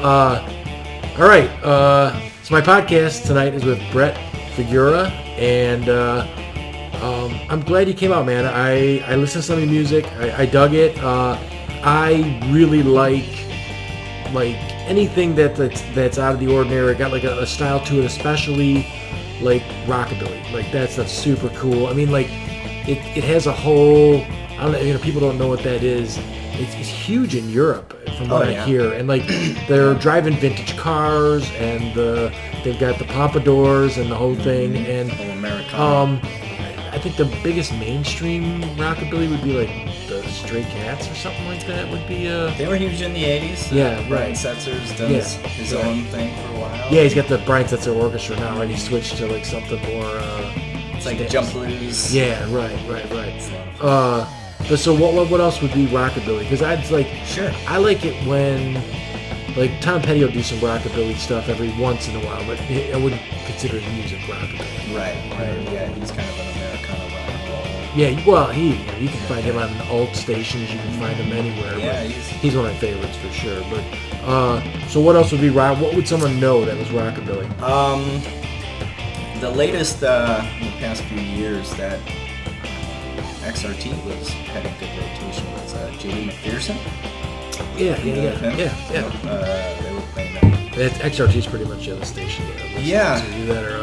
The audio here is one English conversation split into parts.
All right. So my podcast tonight is with Bret Figura, and I'm glad you came out, man. I listened to some of your music. I dug it. I really like anything that's out of the ordinary. It got like a style to it, especially like rockabilly. Like that stuff's super cool. I mean, like it has a whole. I don't know. People don't know what that is. It's huge in Europe, from what I hear. And like they're driving vintage cars, and they've got the pompadours and the whole thing. And I think the biggest mainstream rockabilly would be like the Stray Cats or something like that. Would be They were huge in the 80s. Yeah, right. Brian Setzer's done his own thing for a while. Yeah, he's got the Brian Setzer Orchestra now, right? He switched to like something more. It's like jump blues. Yeah, right. But so what else would be rockabilly? Because I like it when like Tom Petty will do some rockabilly stuff every once in a while, but I wouldn't consider his music rockabilly. Right. Yeah, he's kind of an Americana rock and roll. Yeah, well, you can find him on alt stations. You can find him anywhere. Yeah, he's one of my favorites for sure. But so what else would be rock? What would someone know that was rockabilly? The latest in the past few years that XRT was having good rotation was J.D. McPherson. Yeah. They were playing that. XRT is pretty much the other station. Yeah. Either that or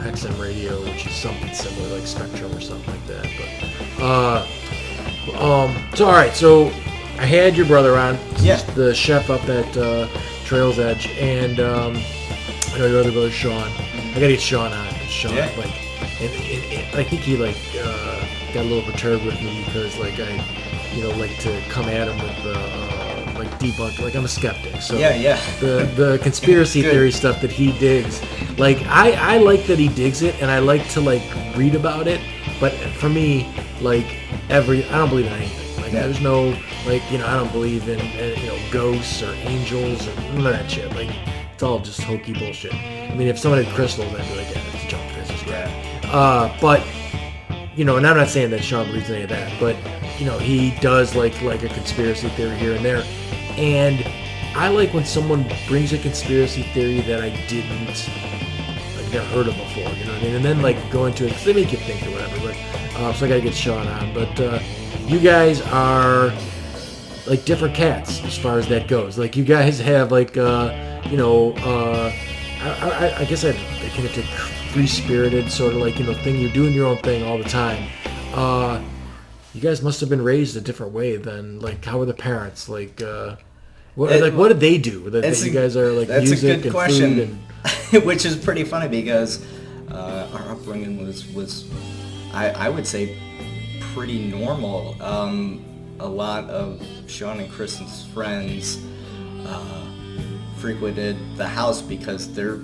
XM Radio, which is something similar, like Spectrum or something like that. But so all right, so I had your brother on, the chef up at Trails Edge, and I know your other brother Sean. I gotta get Sean on. Sean, and I think he got a little perturbed with me because I like to come at him with debunk. Like I'm a skeptic, so the conspiracy theory stuff that he digs, I like that he digs it, and I like to read about it. But for me, I don't believe in anything. There's no I don't believe in ghosts or angels or none of that shit. It's all just hokey bullshit. I mean, if someone had crystals, I'd be like, yeah, it's junk. This is great. But and I'm not saying that Sean believes in any of that, but he does like a conspiracy theory here and there, and I like when someone brings a conspiracy theory that I didn't never heard of before. You know what I mean? And then go into it because they make you think or whatever. But so I gotta get Sean on. But you guys are different cats as far as that goes. You guys have I guess I kind of take free-spirited sort of thing. You're doing your own thing all the time. You guys must have been raised a different way than how were the parents? What did they do? That you guys are that's music a good and question. food and which is pretty funny because our upbringing was I would say pretty normal. A lot of Sean and Kristen's friends frequented the house because their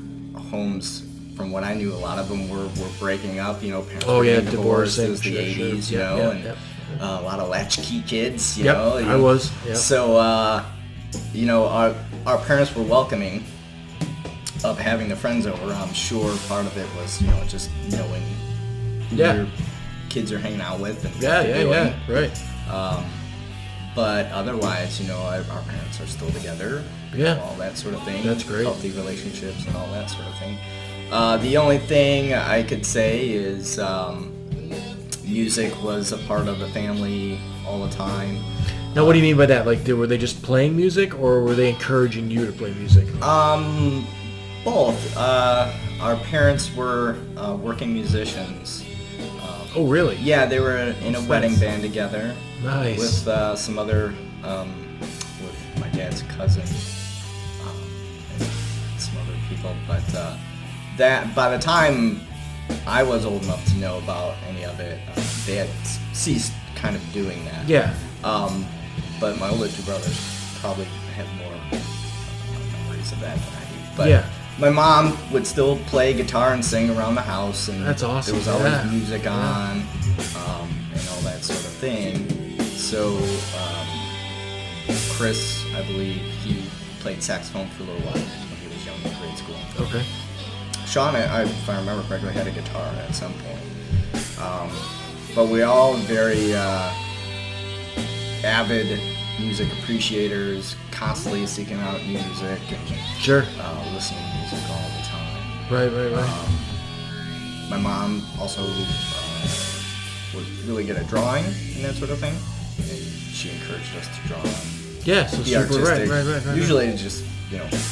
homes, from what I knew, a lot of them were breaking up. Parents were getting divorced. It was the 80s, and a lot of latchkey kids. You know, I was. Yep. So, our parents were welcoming of having the friends over. I'm sure part of it was, just knowing who your kids are hanging out with and what they're doing. Right. But otherwise, our parents are still together. All that sort of thing. That's great. Healthy relationships and all that sort of thing. The only thing I could say is music was a part of the family all the time. Now, what do you mean by that? Were they just playing music, or were they encouraging you to play music? Both. Our parents were working musicians. Oh, really? Yeah, they were in a wedding band together. Nice. With some other, with my dad's cousin, and some other people. But that by the time I was old enough to know about any of it, they had ceased kind of doing that. Yeah. But my older two brothers probably have more memories of that than I do. But my mom would still play guitar and sing around the house, and that's awesome. There was always music on, and all that sort of thing. So Chris, I believe, he played saxophone for a little while when he was young in grade school. Okay. Sean, if I remember correctly, had a guitar at some point. But we all very avid music appreciators, constantly seeking out new music and Sure. Listening to music all the time. Right. My mom also was really good at drawing and that sort of thing, and she encouraged us to draw. Yeah, so be super artistic. Right. Usually it's just,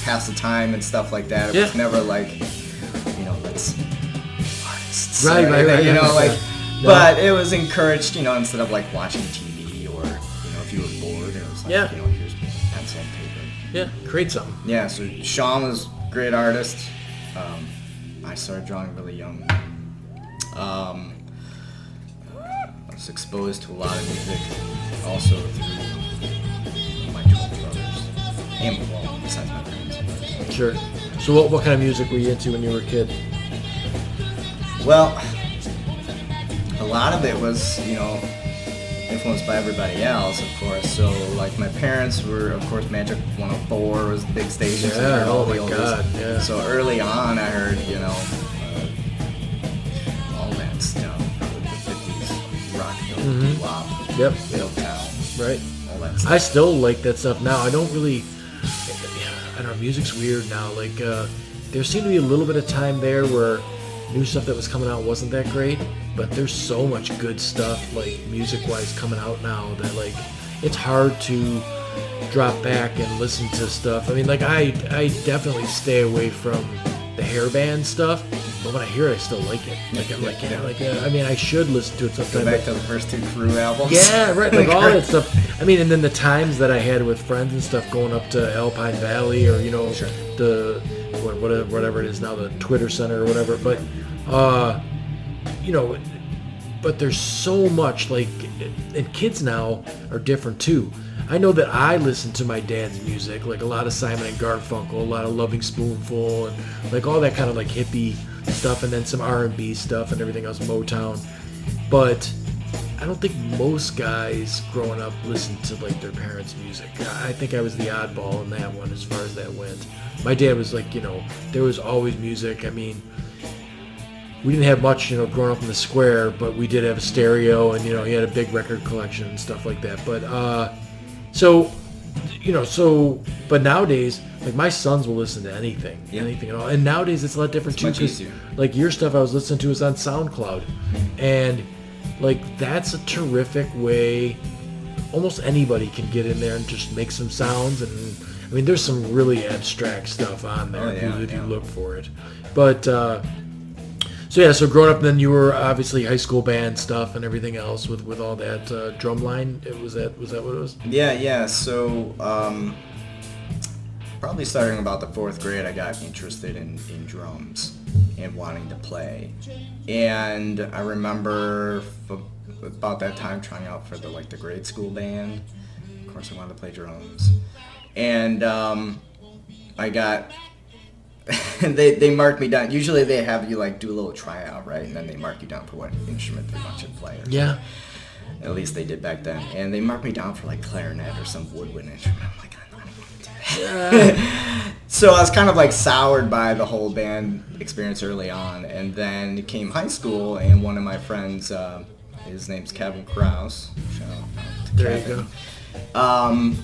pass the time and stuff like that. It was never like, let's artists. Right. But it was encouraged, instead of like watching TV or, if you were bored, it was like, here's pencil and paper. Yeah, create something. Yeah, so Sean was a great artist. I started drawing really young. I was exposed to a lot of music also through my twin brothers. And, besides my parents. Sure. So what kind of music were you into when you were a kid? Well, a lot of it was, influenced by everybody else, of course. So, like, my parents were, of course, Magic 104 was the big station. Yeah, oh my God, yeah. So early on, I heard, all that stuff. The 50s rock, bop, Yep. Town, right? All that stuff. I still like that stuff now. I don't know, music's weird now. Like, there seemed to be a little bit of time there where new stuff that was coming out wasn't that great, but there's so much good stuff, like, music-wise coming out now that, like, it's hard to drop back and listen to stuff. I mean, like, I definitely stay away from the hair band stuff, but when I hear it, I still like it. Like, I'm like, I mean, I should listen to it sometime. Go back to the first two Crew albums. Yeah, right, like all that stuff. I mean, and then the times that I had with friends and stuff going up to Alpine Valley or, Sure. the whatever it is now, the Twitter Center or whatever. But, but there's so much, like, and kids now are different too. I know that I listen to my dad's music, like a lot of Simon and Garfunkel, a lot of Loving Spoonful, and like all that kind of like hippie stuff, and then some R&B stuff and everything else, Motown. But I don't think most guys growing up listened to like their parents' music. I think I was the oddball in that one as far as that went. My dad was like, there was always music. I mean, we didn't have much, growing up in the square, but we did have a stereo, and, he had a big record collection and stuff like that. But, but nowadays, like, my sons will listen to anything at all. And nowadays it's a lot different too. Much easier. Like, your stuff I was listening to is on SoundCloud. And, like, that's a terrific way. Almost anybody can get in there and just make some sounds. And, I mean, there's some really abstract stuff on there if you look for it. But, so growing up, then you were obviously high school band stuff and everything else with all that drumline. Was that what it was? Yeah. So probably starting about the 4th grade, I got interested in drums and wanting to play. And I remember about that time trying out for the grade school band. Of course, I wanted to play drums, and I got. they mark me down. Usually they have you do a little tryout, right? And then they mark you down for what instrument they want you to play. Yeah. At least they did back then. And they marked me down for clarinet or some woodwind instrument. I'm like, I don't want to do that. So I was kind of soured by the whole band experience early on. And then it came high school, and one of my friends, his name's Kevin Krause. Shout out to there Kevin. You go.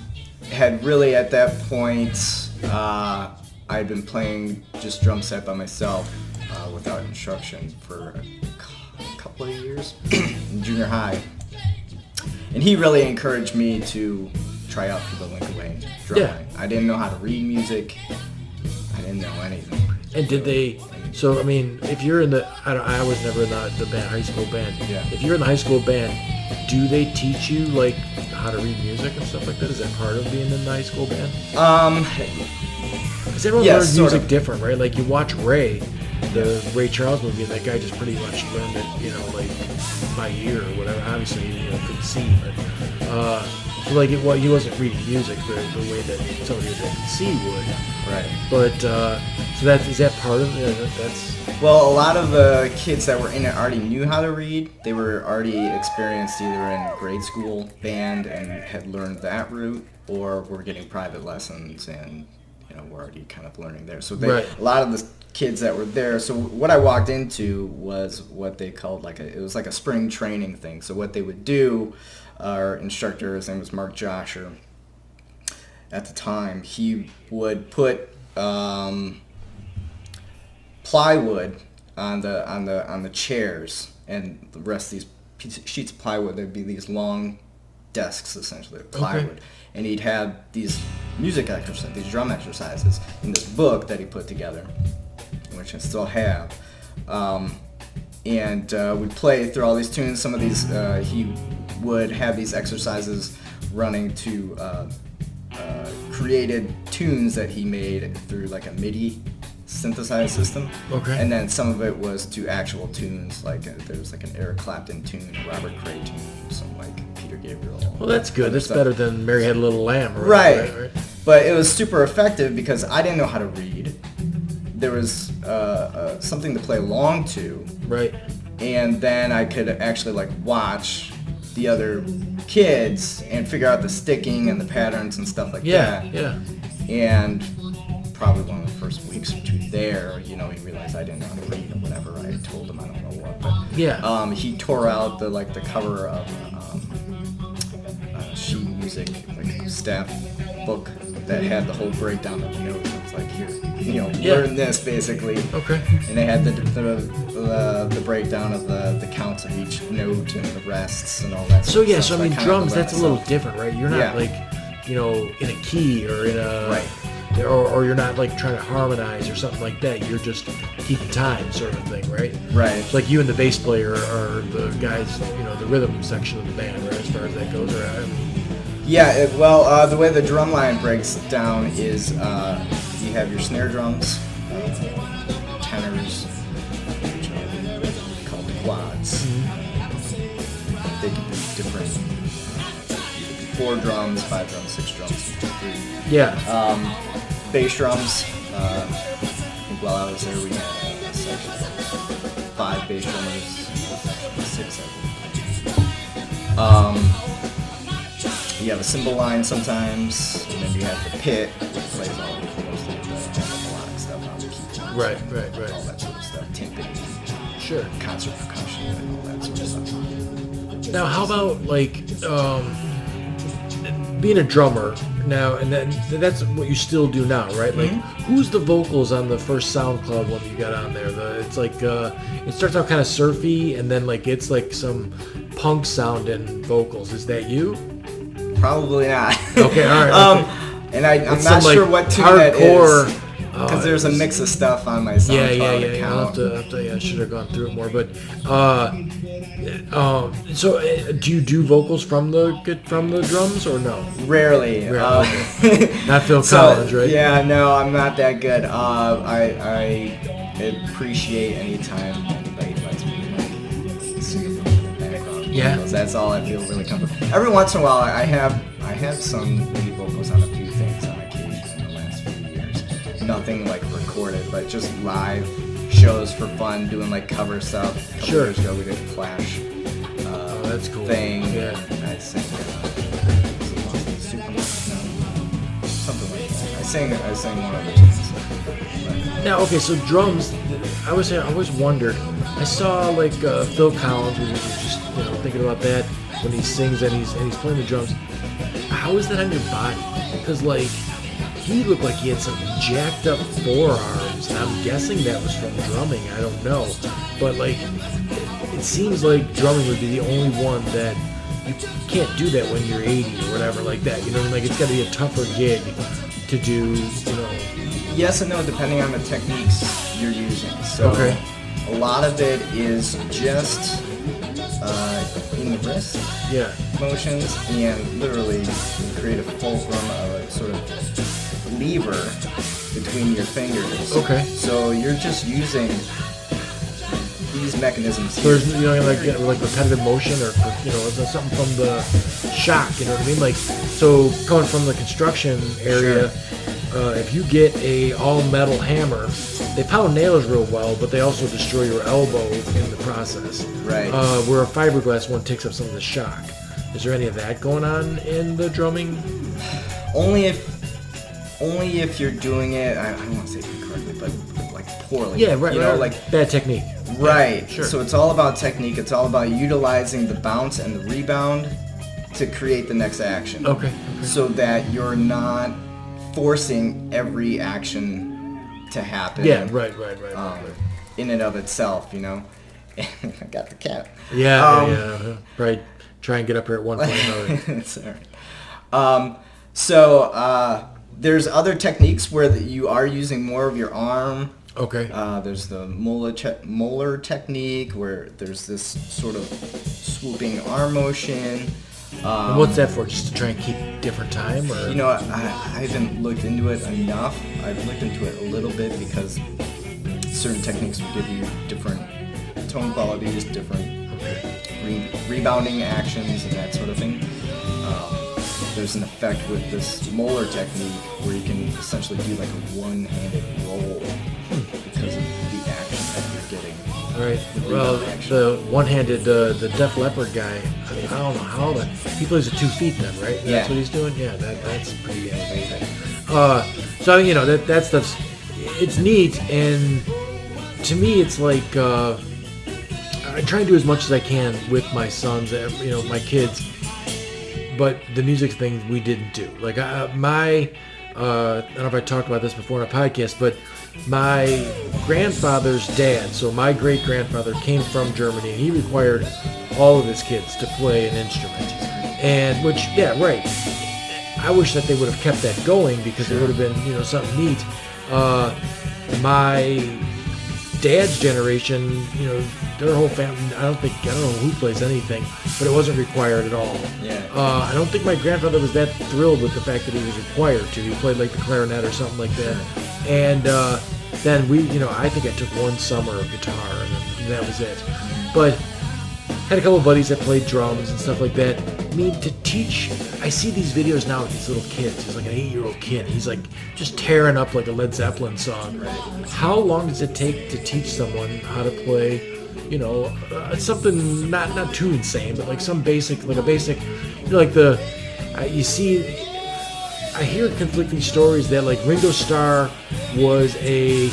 Had really at that point. I had been playing just drum set by myself without instruction for a couple of years in junior high. And he really encouraged me to try out for the Lincoln Way drum line. I didn't know how to read music. I didn't know anything. And did they... So, I mean, if you're in the... I was never in the band, high school band. Yeah. If you're in the high school band, do they teach you, how to read music and stuff like that? Is that part of being in the high school band? Because everyone learns music different, right? Like, you watch Ray, the Ray Charles movie, and that guy just pretty much learned it, by ear or whatever. Obviously, he couldn't see, but... So, he wasn't reading music the way that somebody that can see would. Right. But, so is that part of it? That's... Well, a lot of the kids that were in it already knew how to read. They were already experienced either in grade school band and had learned that route, or were getting private lessons and, were already kind of learning there. So a lot of the kids that were there, so what I walked into was what they called it was like a spring training thing. So what they would do, our instructor, his name was Mark Josher, at the time, he would put plywood on the chairs, and the rest of these sheets of plywood. There'd be these long desks, essentially, of plywood, and he'd have these music exercises, these drum exercises, in this book that he put together, which I still have. And we'd play through all these tunes. Some of these, he would have these exercises running to created tunes that he made through like a MIDI synthesized system. Okay. And then some of it was to actual tunes, like there's like an Eric Clapton tune, a Robert Cray tune, some like Peter Gabriel. Well, that's good. That's better than Mary Had a Little Lamb. Right. But it was super effective because I didn't know how to read. There was something to play along to. Right. And then I could actually like watch the other kids and figure out the sticking and the patterns and stuff like that. Yeah. And probably one of the first weeks or two there, he realized I didn't know how to read or whatever. I told him I don't know what, but he tore out the cover of sheet music like staff book that had the whole breakdown of the notes. It was like, here, learn this basically. Okay. And they had the breakdown of the counts of each note and the rests and all that. So I mean, drums, that's a little different, right? You're not like, in a key or in a right. Or you're not like trying to harmonize or something like that. You're just keeping time, sort of thing, right? Right. It's like you and the bass player are the guys, the rhythm section of the band, right? As far as that goes, or yeah. The way the drum line breaks down is you have your snare drums, tenors, which are called quads. Mm-hmm. They can be different. 4 drums, 5 drums, 6 drums, 3. Yeah. Bass drums. I think while I was there, we had a section of 5 bass drummers, 6 of them. You have a cymbal line sometimes, and then you have the pit, which plays all of the melodic stuff on the keyboard. Right. All that sort of stuff, timpani, sure, concert percussion, and all that sort of stuff. Now, how about like being a drummer now, and that's what you still do now, right? Like, who's the vocals on the first SoundCloud one you got on there? It's like it starts out kind of surfy, and then like it's like some punk sounding vocals. Is that you? Probably not. Okay, all right. And I'm not sure what tune that is. Because there's a mix of stuff on my SoundCloud account. I'll have to, I should have gone through it more. But so do you do vocals from the drums or no? Rarely. Not Phil Collins, right? Yeah, no, I'm not that good. I appreciate any time anybody lets me sing in the background. Yeah. Because that's all I feel really comfortable. Every once in a while, I have some lead vocals on a few things on occasion in the last few years. Nothing like recorded, but just live shows for fun, doing like cover stuff. A couple years ago, we did a Clash that's cool. thing. Yeah. I sang something like that. I sang one of the tunes. Now, okay, so drums. I always wondered. I saw like Phil Collins, we were just thinking about that when he sings and he's playing the drums. How is that on your body? Because like he looked like he had some jacked up forearms, and I'm guessing that was from drumming. I don't know, but like it seems like drumming would be the only one that you can't do that when you're 80 or whatever like that. You know what I mean? Like it's got to be a tougher gig to do. Yes and no, depending on the techniques you're using. So a lot of it is just in the wrist motions, and literally create a fulcrum of a sort of lever between your fingers. Okay. So you're just using these mechanisms. So there's like repetitive motion or something from the shock. You know what I mean? Like so coming from the construction area. Sure. If you get a all-metal hammer, they pound nails real well, but they also destroy your elbow in the process. Right. Where a fiberglass one takes up some of the shock. Is there any of that going on in the drumming? Only if you're doing it. I don't want to say incorrectly, but like poorly. Yeah, right. Like bad technique. Right. Yeah, sure. So it's all about technique. It's all about utilizing the bounce and the rebound to create the next action. Okay. So that you're not forcing every action to happen. Yeah, right. In and of itself, you know. I got the cat. Yeah. Right. Try and get up here at one point or another. It's all right. So there's other techniques where you are using more of your arm. Okay. There's the molar technique where there's this sort of swooping arm motion. And what's that for? Just to try and keep different time? Or? You know, I haven't looked into it enough. I've looked into it a little bit because certain techniques will give you different tone qualities, different rebounding actions, and that sort of thing. There's an effect with this molar technique where you can essentially do like a one-handed roll because of the action that you're getting. Right. Well, the one-handed, the Def Leppard guy, I don't know how, but he plays with 2 feet then, right? That's what he's doing? Yeah, that's pretty amazing. So, you know, that stuff's, it's neat, and to me it's like, I try and do as much as I can with my sons, you know, my kids, but the music thing we didn't do. Like, I don't know if I talked about this before in a podcast, but my grandfather's dad, so my great-grandfather, came from Germany, and he required all of his kids to play an instrument. And, which, yeah, right. I wish that they would have kept that going because it would have been, you know, something neat. My dad's generation, you know, their whole family, I don't know who plays anything, but it wasn't required at all. Yeah. I don't think my grandfather was that thrilled with the fact that he was required to. He played like the clarinet or something like that. And then we, you know, I think I took one summer of guitar and that was it. But had a couple of buddies that played drums and stuff like that. I mean, to teach, I see these videos now with these little kids. He's like an 8-year-old kid. He's like just tearing up like a Led Zeppelin song. How long does it take to teach someone how to play, you know, something not too insane, but like some basic, like a basic, you know, like the, you see, I hear conflicting stories that like Ringo Starr was a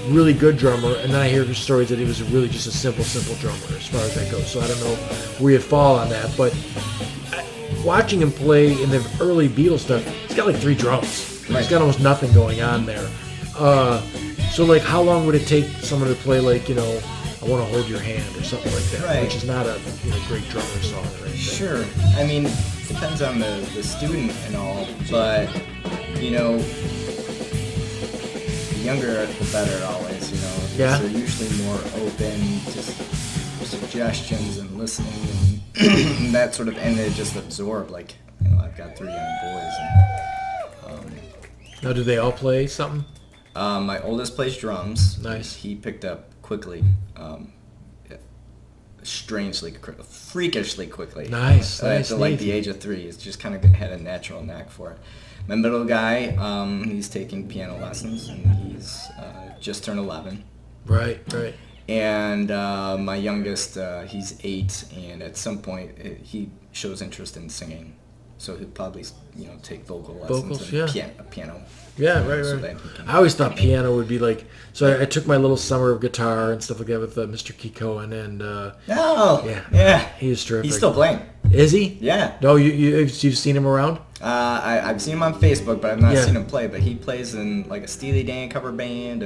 really good drummer, and then I hear stories that he was really just a simple drummer as far as that goes. So I don't know where you fall on that, but watching him play in the early Beatles stuff, he's got like 3 drums. He's got almost nothing going on there. So like, how long would it take someone to play like, you know, I Want to Hold Your Hand or something like that, which is not a, you know, great drummer song or anything. Sure. I mean, depends on the student and all, but you know, the younger the better always, you know. Yeah. They're usually more open to suggestions and listening and that sort of, and they just absorb. Like, you know, I've got 3 young boys. And, now, do they all play something? My oldest plays drums. Nice. He picked up quickly. Freakishly quickly. Nice. At like the age of 3, he's just kind of had a natural knack for it. My middle guy, he's taking piano lessons, and he's just turned 11. Right. And my youngest, he's 8, and at some point he shows interest in singing, so he'll probably, you know, take vocal lessons and piano. Yeah, right. I always thought piano would be like, so I took my little summer of guitar and stuff like that with Mr. Kikoan, and he was terrific. He's still playing. Is he? Yeah. No, you've seen him around? I've seen him on Facebook, but I've not seen him play. But he plays in like a Steely Dan cover band.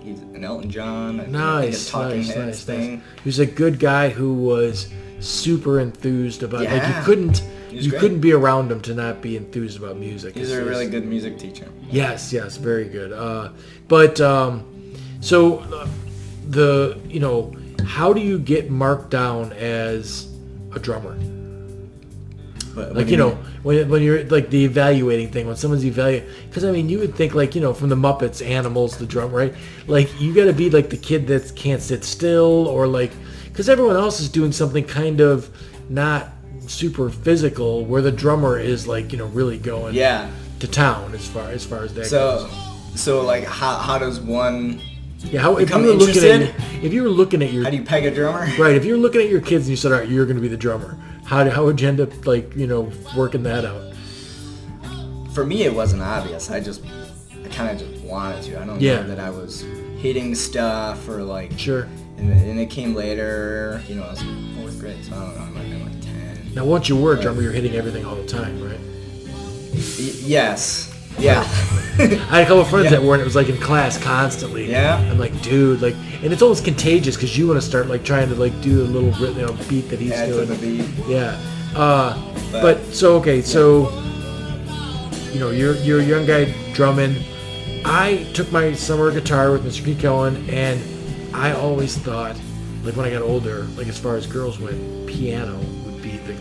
He's an Elton John. I think a Talking Heads thing. He was a good guy who was super enthused about. Like you couldn't be around him to not be enthused about music. He's a really good music teacher. Yes, very good. So you know, how do you get marked down as a drummer? Like, you know, when you're like the evaluating thing, when someone's evaluating, because I mean, you would think like, you know, from the Muppets, Animals, the drum, right? Like, you got to be like the kid that can't sit still, or like, because everyone else is doing something kind of not super physical, where the drummer is like, you know, really going to town as far as that goes. So like, how does one? Yeah, if you were looking at your, how do you peg a drummer? Right, if you were looking at your kids and you said, all right, you're going to be the drummer, how would you end up, like, you know, working that out? For me, it wasn't obvious. I kind of just wanted to. I don't know that I was hitting stuff or like. Sure. And it came later. You know, I was in 4th grade, so I don't know. I might have been like 10. Now, once you were a drummer, you're hitting everything all the time, right? Yes. Yeah. I had a couple of friends that were, and it was like in class constantly. Yeah. I'm like, dude, like, and it's almost contagious because you want to start like trying to like do a little beat that he's Add doing. to the beat. Yeah. But so okay, so you know, you're a young guy drumming. I took my summer guitar with Mr. Keith Kellen, and I always thought, like when I got older, like as far as girls went, piano would be the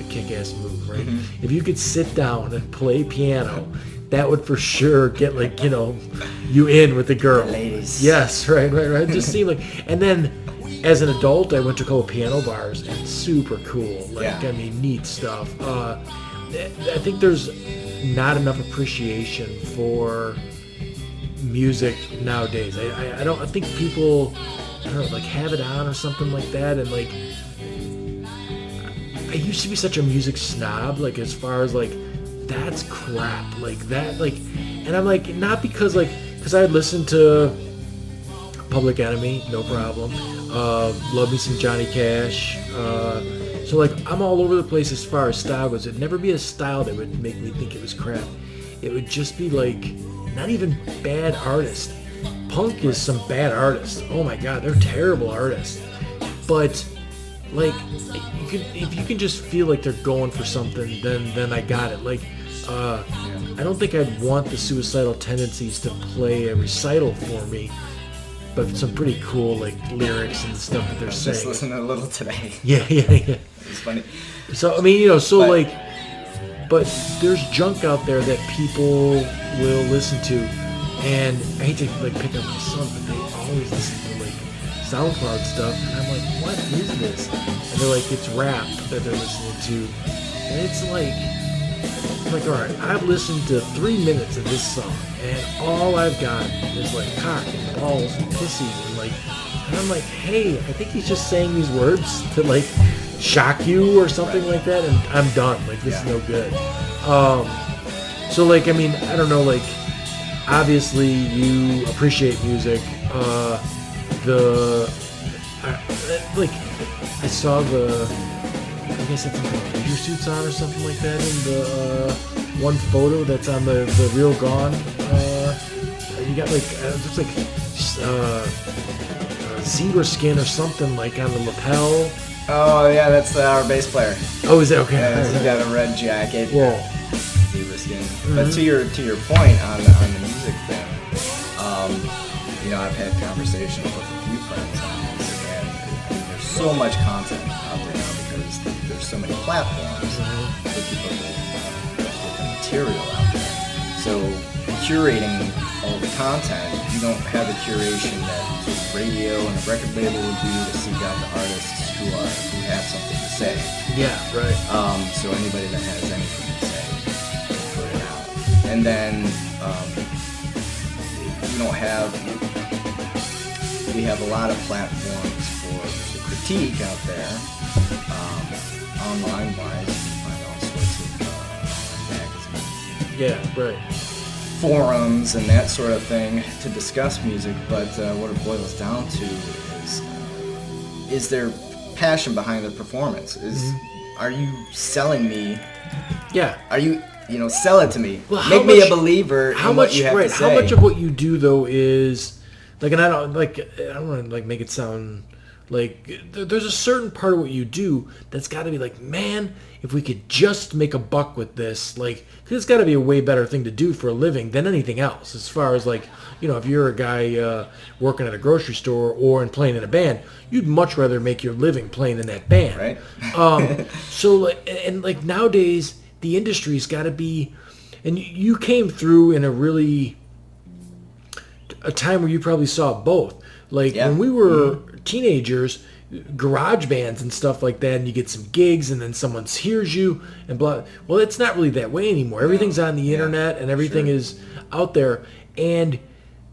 kick-ass move, right? Mm-hmm. If you could sit down and play piano, that would for sure get like, you know, you in with the girl. Ladies. Yes, right. It just seemed like, and then as an adult, I went to a couple piano bars, and super cool. Like, I mean, neat stuff. I think there's not enough appreciation for music nowadays. I think people, I don't know, like have it on or something like that, and like I used to be such a music snob, like as far as like that's crap, like that, like, and I'm like, not because like, because I listened to Public Enemy, no problem, love me some Johnny Cash, so like I'm all over the place as far as style goes. It'd never be a style that would make me think it was crap. It would just be like, not even bad artists. Punk is some bad artists. Oh my god, they're terrible artists. But like, if you can just feel like they're going for something, then I got it. Like, I don't think I'd want the Suicidal Tendencies to play a recital for me, but some pretty cool like lyrics and stuff that they're saying. Just listen to a little today. Yeah. It's funny. So I mean, you know, so like, but there's junk out there that people will listen to, and I hate to like pick up my son, but they always listen to like SoundCloud stuff, and I'm like, what is this? And they're like, it's rap that they're listening to, and it's like, I'm like, all right, I've listened to 3 minutes of this song, and all I've got is like cock and balls and pussies, and like, and I'm like, hey, I think he's just saying these words to like shock you or something like that, and I'm done. Like, this is no good. So like, I mean, I don't know, like, obviously you appreciate music. I saw I guess it's like leisure suits on or something like that in the one photo that's on the Real Gone. You got like, it looks like zebra skin or something like on the lapel. Oh yeah, that's our bass player. Oh, is it? Okay. Yeah, he's got a red jacket. Whoa. Zebra skin. Mm-hmm. But to your point on the music thing, you know, I've had conversations with a few friends on this, and there's so much content out there now because there's so many platforms for people to get the material out there. So curating all the content, you don't have the curation that radio and a record label will do to seek out the artists who have something to say. Yeah, right. So anybody that has anything to say, put it out. And then we have a lot of platforms for the critique out there. Online wise, you can find all sorts of magazines. Yeah, right. Forums and that sort of thing to discuss music, but what it boils down to is there passion behind the performance? Are you selling me? Yeah. Are you sell it to me? Well, Make me a believer in what you have to say. How much of what you do though is like, and I don't want to like make it sound like there's a certain part of what you do that's got to be like, man, if we could just make a buck with this, like, cause it's got to be a way better thing to do for a living than anything else. As far as like, you know, if you're a guy working at a grocery store or playing in a band, you'd much rather make your living playing in that band. Right. So like nowadays the industry's got to be, and you came through in a time where you probably saw both. Like when we were teenagers, garage bands and stuff like that, and you get some gigs and then someone hears you and blah. Well, it's not really that way anymore. Everything's on the internet and everything is out there. And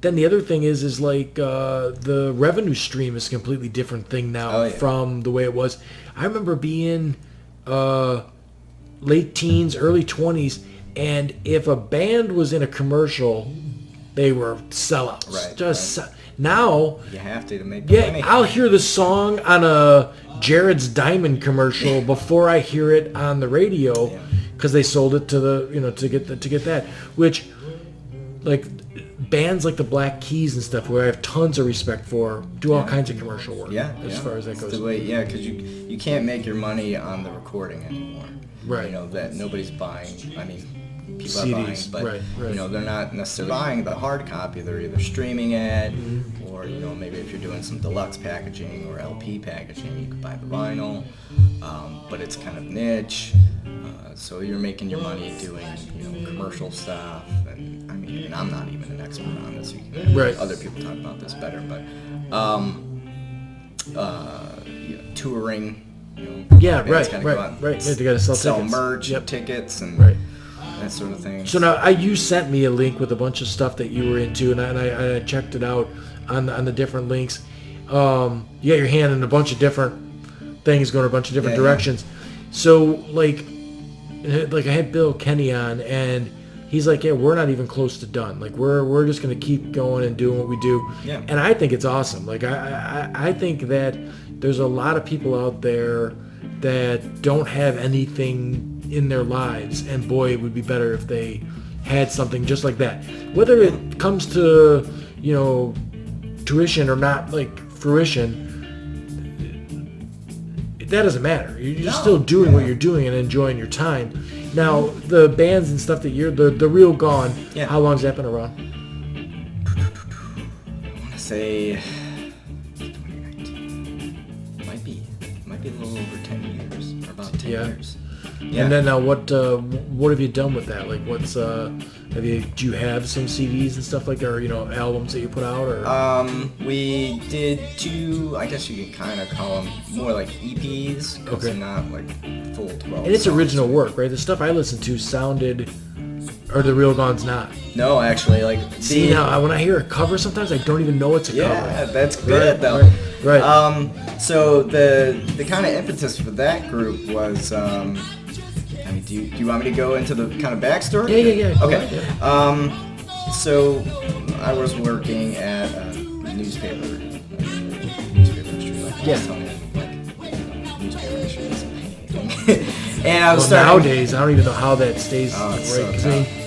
then the other thing is like the revenue stream is a completely different thing now from the way it was. I remember being late teens, early 20s, and if a band was in a commercial, they were sellouts. Right. Now you have to make money. money. I'll hear the song on a Jared's Diamond commercial before I hear it on the radio, because they sold it to the to get that, which like bands like the Black Keys and stuff, where I have tons of respect for, do all kinds of commercial work. As far as that goes. Because you can't make your money on the recording anymore. Right. That nobody's buying. I mean, people CDs, are buying, but right. They're not necessarily buying the hard copy. They're either streaming it, or maybe if you're doing some deluxe packaging or LP packaging, you could buy the vinyl. But it's kind of niche, so you're making your money doing commercial stuff. And I mean, and I'm not even an expert on this. You can other people talk about this better, but touring. Right. They gotta sell tickets. Merch, tickets, and that sort of thing. So now, you sent me a link with a bunch of stuff that you were into, and I checked it out on the different links. You got your hand in a bunch of different things, going a bunch of different directions. So like I had Bill Kenny on, and he's like, we're not even close to done. Like we're just gonna keep going and doing what we do. Yeah. And I think it's awesome. Like I think that there's a lot of people out there that don't have anything in their lives, and boy, it would be better if they had something just like that. Whether it comes to tuition or not, like fruition, that doesn't matter. You're still doing what you're doing and enjoying your time. Now, the bands and stuff that you're the Real Gone. How long's that been around? I want to say 2019. Might be a little over 10 years, or about 10 years. Yeah. And then now, what have you done with that? Like, do you have some CDs and stuff like that, or albums that you put out, or? We did 2. I guess you could kind of call them more like EPs. Okay. Not like full 12. And it's original work, right? The stuff I listened to sounded, or the Real Gone's not. No, actually, see now when I hear a cover, sometimes I don't even know it's a cover. Yeah, that's good though. Right. So the kind of impetus for that group was. Do you want me to go into the kind of backstory? Yeah. Okay. So I was working at a newspaper industry. Newspaper industry doesn't pay anything. And I was starting. Nowadays, I don't even know how that stays.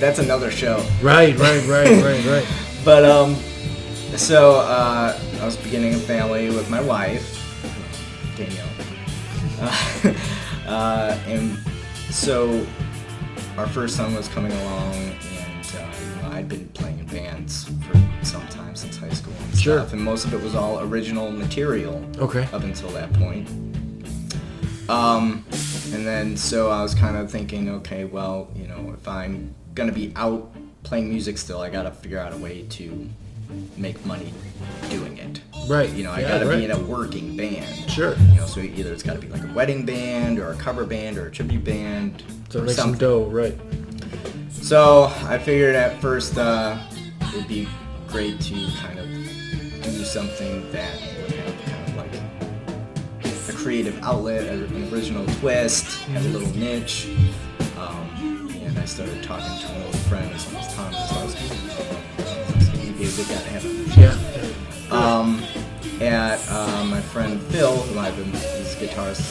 That's another show. Right. But so I was beginning a family with my wife, Danielle, and. So our first son was coming along, and I'd been playing in bands for some time since high school and stuff, and most of it was all original material up until that point. And then so I was kind of thinking, okay, well, if I'm gonna be out playing music still, I gotta figure out a way to make money doing it. Right. I gotta be in a working band. Sure. So either it's gotta be like a wedding band or a cover band or a tribute band. So make some dough, right. So I figured at first it'd be great to kind of do something that would have kind of like a creative outlet, an original twist, have a little niche. And I started talking to an old friend, his name was Tom. He'd be a good guy to have. At my friend Phil, who I've been, he's a guitarist,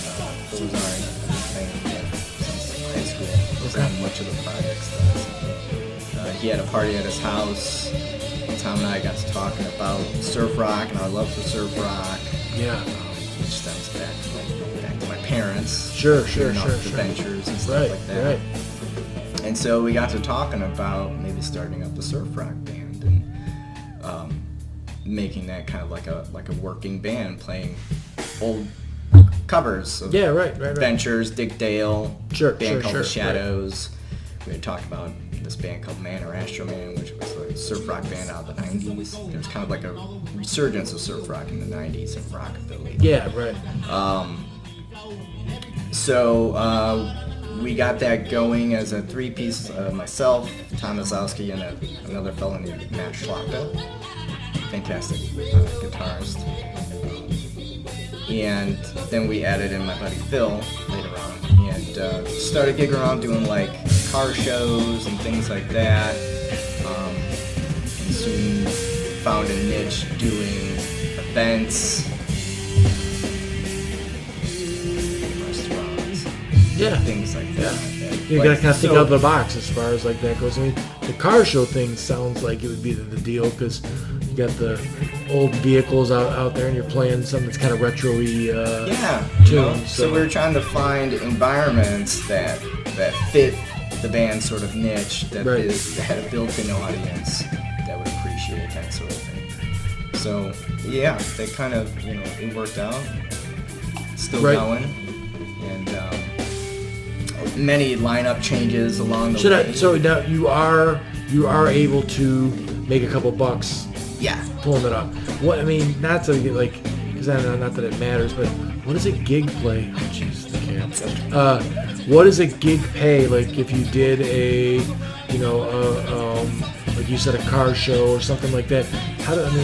Phil Lazari, I've been playing with him since high school. He's on much of the projects. He had a party at his house. Tom and I got to talking about surf rock and our love for surf rock. Which stems back to my parents. Sure. Adventures and stuff like that. Right. And so we got to talking about maybe starting up a surf rock band and making that kind of like a working band, playing old covers of Adventures, Dick Dale, band called The Shadows. We had talked about this band called Man or Astro Man, which was a surf rock band out of the 90s. There was kind of like a resurgence of surf rock in the 90s and rockabilly. Yeah, right. So we got that going as a 3-piece, myself, Tom Mazowski, and another fellow named Matt Schlachta. Fantastic guitarist. And then we added in my buddy Phil later on, and started gigging around doing like car shows and things like that. And soon found a niche doing events. things like that. You gotta kind of think out of the box as far as like that goes. I mean, the car show thing sounds like it would be the deal because you got the old vehicles out there and you're playing something that's kind of retro-y tunes. So we were trying to find environments that fit the band's sort of niche, that had a built-in audience that would appreciate that sort of thing. So yeah, they kind of, it worked out. Still going, and many lineup changes along the way. So now you are able to make a couple bucks. Yeah. Pulling it up. What I mean, not to get like, because not that it matters, but what does a gig play? Oh jeez, the cat. What does a gig pay? Like if you did a, like you said, a car show or something like that.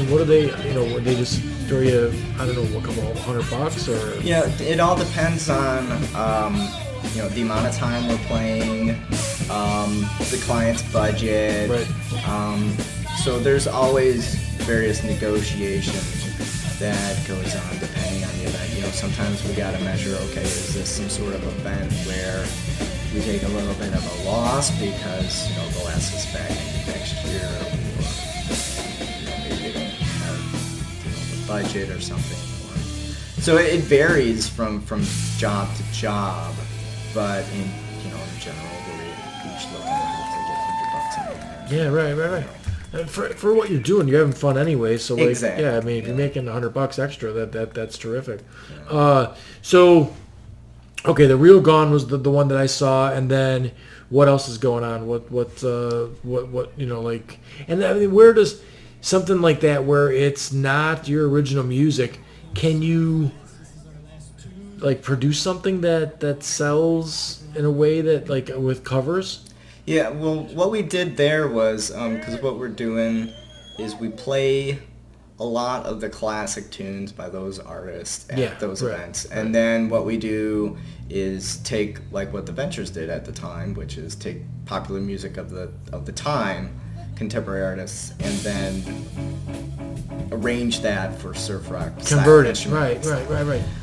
What do they? Would they just throw you, I don't know, a couple $100 or? Yeah, it all depends on, the amount of time we're playing, the client's budget. Right. So there's always various negotiations that goes on depending on the event. Sometimes we got to measure, okay, is this some sort of event where we take a little bit of a loss because, they'll ask us back next year, or maybe they don't have the budget or something. So it varies from job to job, but in general, we're each looking to hopefully get $100 in there. Yeah, right. For what you're doing, you're having fun anyway. So like, exactly. Yeah, I mean, if you're making $100 extra, that's terrific. Yeah. So, okay, the Real Gone was the one that I saw, and then what else is going on? What like, and I mean, where does something like that where it's not your original music, can you like produce something that sells in a way that like with covers? Yeah, well, what we did there was, because what we're doing is we play a lot of the classic tunes by those artists at those events. And then what we do is take, like what the Ventures did at the time, which is take popular music of the time, contemporary artists, and then arrange that for surf rock. Convert it, right.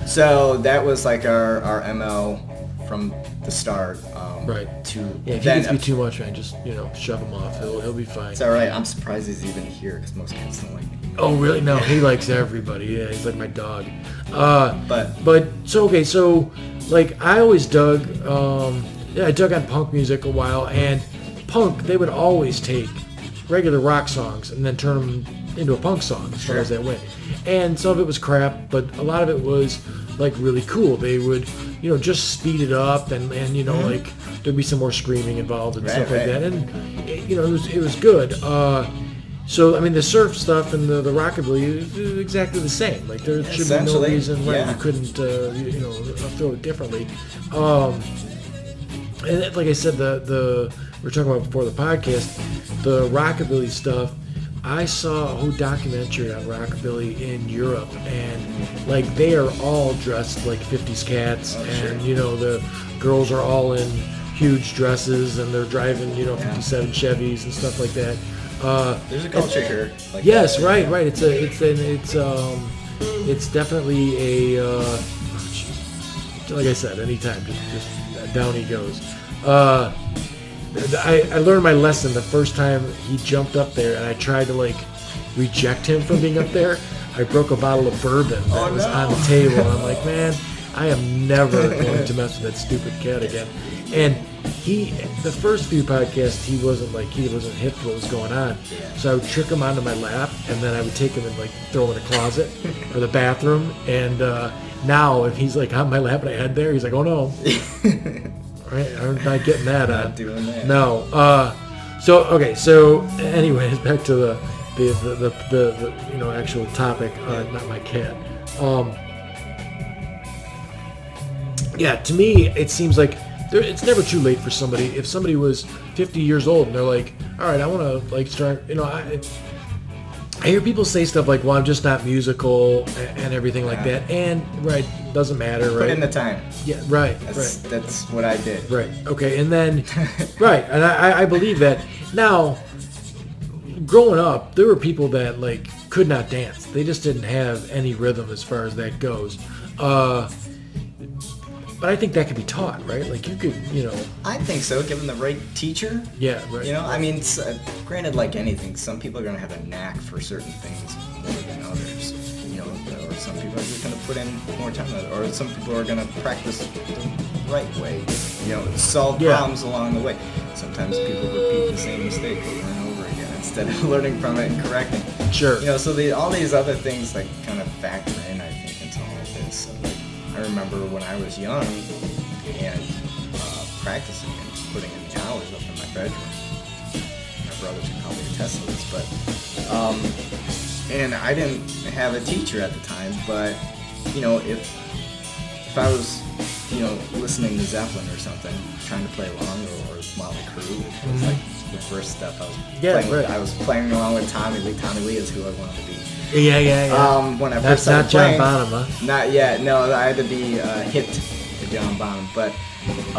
So that was like our MO from the start. If he gets me too much, man, just shove him off. He'll be fine. It's all right. I'm surprised he's even here because most kids don't like me. Oh really? No, he likes everybody. Yeah, he's like my dog. So like I always dug. I dug on punk music a while, and punk they would always take regular rock songs and then turn them into a punk song as far as that went. And some of it was crap, but a lot of it was like really cool. They would just speed it up and like there'd be some more screaming involved and stuff like that, and it was good. So I mean the surf stuff and the rockabilly is exactly the same. Like there should be no reason why you couldn't throw it differently. And like I said, the we were talking about before the podcast, the rockabilly stuff. I saw a whole documentary on rockabilly in Europe, and like they are all dressed like 50s cats, and the girls are all in huge dresses, and they're driving 57 Chevys and stuff like that. There's a culture here. Like yes, that, right. It's definitely a like I said, anytime just down he goes. I learned my lesson the first time he jumped up there, and I tried to like reject him from being up there. I broke a bottle of bourbon that was on the table. I'm like, man, I am never going to mess with that stupid cat again. And the first few podcasts, he wasn't hip to what was going on. So I would trick him onto my lap, and then I would take him and like throw him in a closet or the bathroom. And now if he's like on my lap and I head there, he's like, oh no. Right, I'm not getting that on. Not doing that. No. So anyways, back to the actual topic. Not my cat. To me, it seems like it's never too late for somebody. If somebody was 50 years old and they're like, all right, I want to like start. I hear people say stuff like, well, I'm just not musical and everything like that. And, doesn't matter, right? Put in the time. Yeah, right. That's what I did. Right, okay, and then, and I believe that. Now, growing up, there were people that, like, could not dance. They just didn't have any rhythm as far as that goes. But I think that could be taught, right? Like you could, I think so, given the right teacher. Yeah, right. I mean, granted, like anything, some people are going to have a knack for certain things more than others. Or some people are just going to put in more time, or some people are going to practice the right way. Solve problems along the way. Sometimes people repeat the same mistake over and over again instead of learning from it and correcting. Sure. So all these other things like kind of factor in, I think, into all of this. So, like, I remember when I was young and practicing and putting in the hours up in my bedroom. My brothers can probably attest to this, but and I didn't have a teacher at the time, but if I was listening to Zeppelin or something, trying to play along, or Motley Crue, which was like the first step I was playing with. I was playing along with Tommy Lee. Tommy Lee is who I wanted to be. Yeah. When I That's first started not John playing, Bonham, huh? Not yet. No, I had to be hip to John Bonham. But if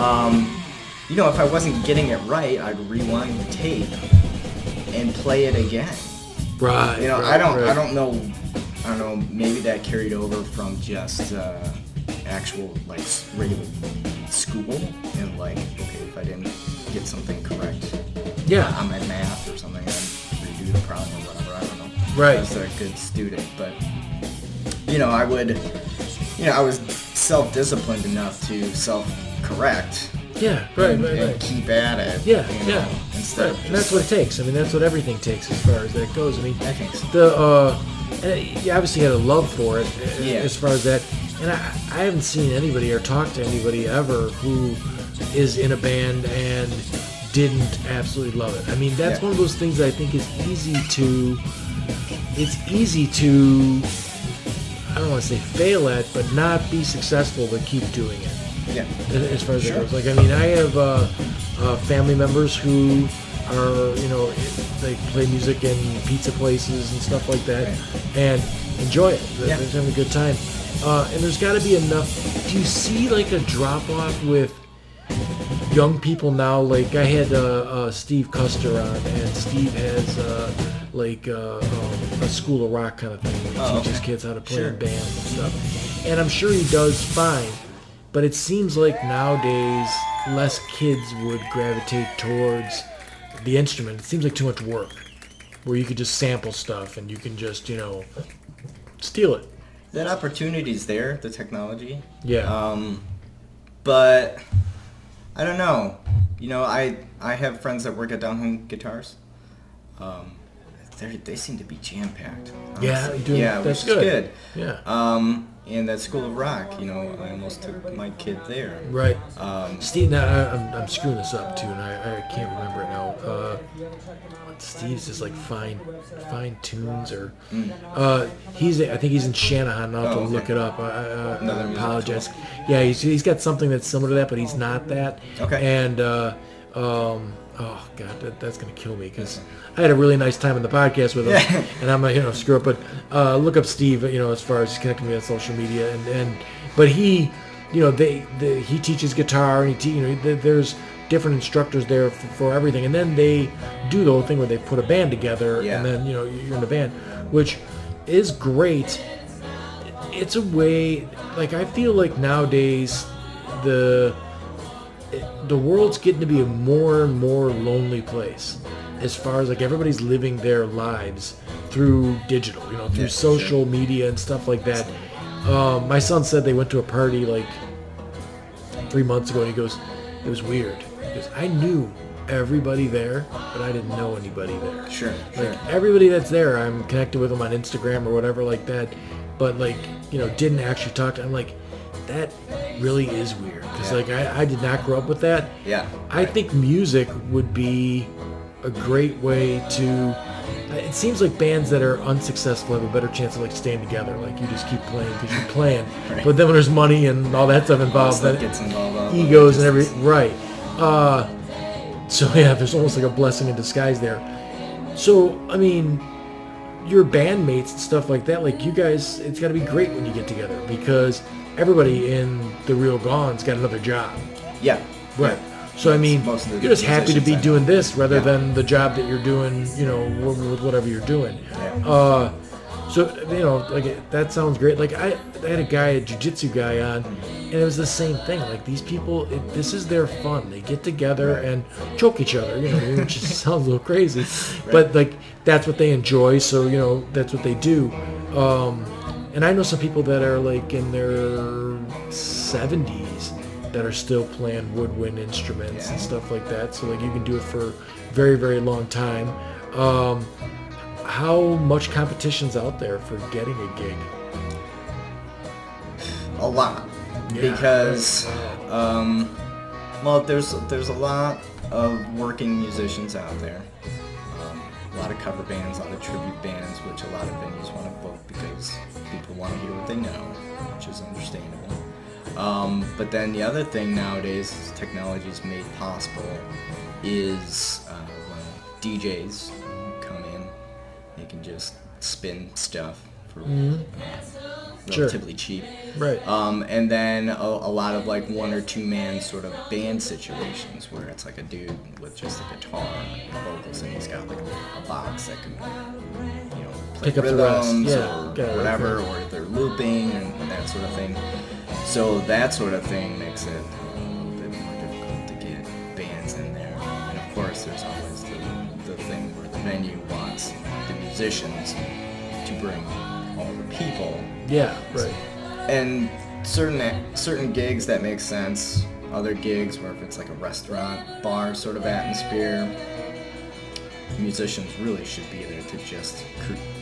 I wasn't getting it right, I'd rewind the tape and play it again. Right. I don't know. Maybe that carried over from just actual like regular school, and like, okay, if I didn't get something correct, on my math or something, I'd redo the problem or whatever. I don't know. Right. I was a good student, but I would, I was self-disciplined enough to self-correct. Yeah, right, and keep at it. Yeah. Instead of and that's what it takes. I mean, that's what everything takes as far as that goes. I mean, I think so. You obviously had a love for it as far as that. And I haven't seen anybody or talked to anybody ever who is in a band and didn't absolutely love it. I mean, that's one of those things that I think is easy to, I don't want to say fail at, but not be successful, but keep doing it. Yeah. As far as that goes. Like, I mean, I have family members who are, they play music in pizza places and stuff like that, and enjoy it. They're having a good time. And there's got to be enough. Do you see like a drop off with young people now? Like I had Steve Custer on, and Steve has a School of Rock kind of thing where he teaches kids how to play in bands and stuff. And I'm sure he does fine, but it seems like nowadays less kids would gravitate towards the instrument. It seems like too much work, where you could just sample stuff and you can just steal it. That opportunity's there, the technology. Yeah. But I don't know. I have friends that work at Down Home Guitars. They seem to be jam packed. That's good. Yeah. And that School of Rock, I almost took my kid there. Right. Steve, now I'm screwing this up too, and I can't remember it now. Steve's just like fine tunes, or I think he's in Shanahan. I'll have to look it up. I apologize. Yeah, he's got something that's similar to that, but he's not that. Okay. And oh God, that's gonna kill me because I had a really nice time in the podcast with him, and I'm not screw up. But look up Steve, as far as connecting me on social media, but he, he teaches guitar, and there's different instructors there for everything, and then they do the whole thing where they put a band together, and then you're in the band, which is great. It's a way, like I feel like nowadays the world's getting to be a more and more lonely place, as far as like everybody's living their lives through digital, through social media and stuff like that. My son said they went to a party like 3 months ago, and he goes, it was weird. Because I knew everybody there, but I didn't know anybody there. Sure. Everybody that's there, I'm connected with them on Instagram or whatever like that, but didn't actually talk to. I'm like, that really is weird, because I did not grow up with that. Yeah. I think music would be a great way to. It seems like bands that are unsuccessful have a better chance of staying together. Like you just keep playing because you're playing, but then when there's money and all that stuff involved, that gets involved, egos and everything, right? So there's almost like a blessing in disguise there. So I mean, your bandmates and stuff like that, like you guys, it's got to be great when you get together, because everybody in the Real Gone's got another job. Yeah. Right. So I mean, you're just happy to be doing this rather than the job that you're doing, with whatever you're doing. Yeah. So that sounds great. Like I had a guy, a jiu-jitsu guy on, And it was the same thing. Like these people, this is their fun. They get together and choke each other. Which just sounds a little crazy, but like that's what they enjoy. So that's what they do. And I know some people that are like in their 70s that are still playing woodwind instruments and stuff like that. So like you can do it for a very, very long time. How much competition's out there for getting a gig? A lot. Because there's a lot of working musicians out there, a lot of cover bands, a lot of tribute bands, which a lot of venues want to book because people want to hear what they know, which is understandable. But then the other thing nowadays is technology's made possible is when DJs come in, they can just spin stuff for relatively cheap. Right. And then a lot of like one or two man sort of band situations where it's like a dude with just a guitar and vocals and he's got like a box that can play pick up the rest. or whatever, or they're looping and that sort of thing. So that sort of thing makes it a little bit more difficult to get bands in there. And of course there's always the thing where the venue wants the musicians to bring all the people. Yeah, right. And certain gigs that make sense. Other gigs where if it's like a restaurant, bar sort of atmosphere, musicians really should be there to just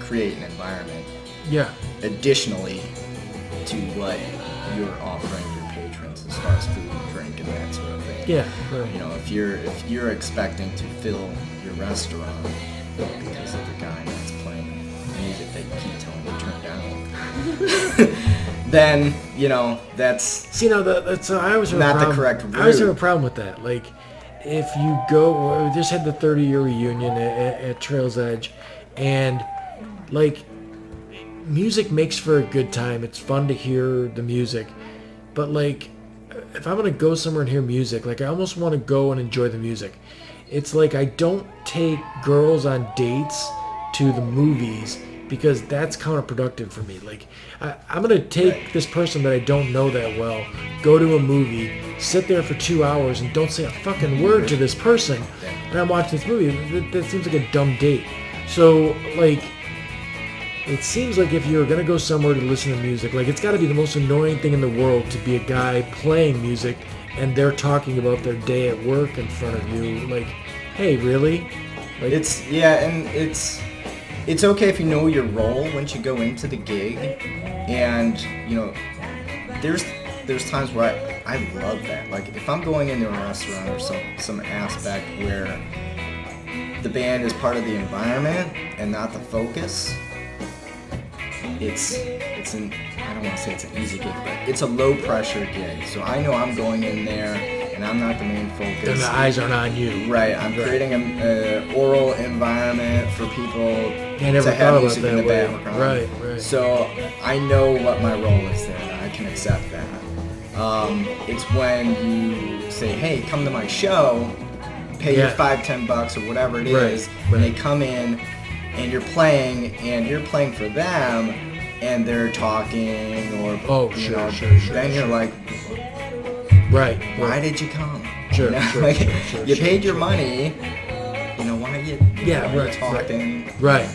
create an environment. Yeah. Additionally to what you're offering your patrons as far as food and drink and that sort of thing. Yeah, right. If you're expecting to fill your restaurant because of the guy that's playing music that you keep telling you to turn down, then that's that's I always have not the correct route. I always have a problem with that. Like, if you go, we just had the 30-year reunion at Trail's Edge, and like, music makes for a good time. It's fun to hear the music, but like, if I'm gonna go somewhere and hear music, like I almost want to go and enjoy the music. It's like I don't take girls on dates to the movies because that's counterproductive for me. Like, I'm going to take this person that I don't know that well, go to a movie, sit there for 2 hours and don't say a fucking word to this person, and I'm watching this movie. That seems like a dumb date. So, like, it seems like if you're going to go somewhere to listen to music, like, it's got to be the most annoying thing in the world to be a guy playing music and they're talking about their day at work in front of you. Like, hey, really? Like, It's okay if you know your role once you go into the gig, and there's times where I love that. Like if I'm going into a restaurant or some aspect where the band is part of the environment and not the focus, it's an, I don't want to say it's an easy gig, but it's a low pressure gig. So I know I'm going in there and I'm not the main focus. And the eyes aren't on you. Right. I'm creating an oral environment for people I never to have thought music about in the that way. background. Right. So I know what my role is there and I can accept that. It's when you say, hey, come to my show, pay your $5-10 or whatever it is, and they come in and you're playing for them and they're talking or sure. Then you're like, why did you come? Sure, you paid your money. Why are you talking? Right.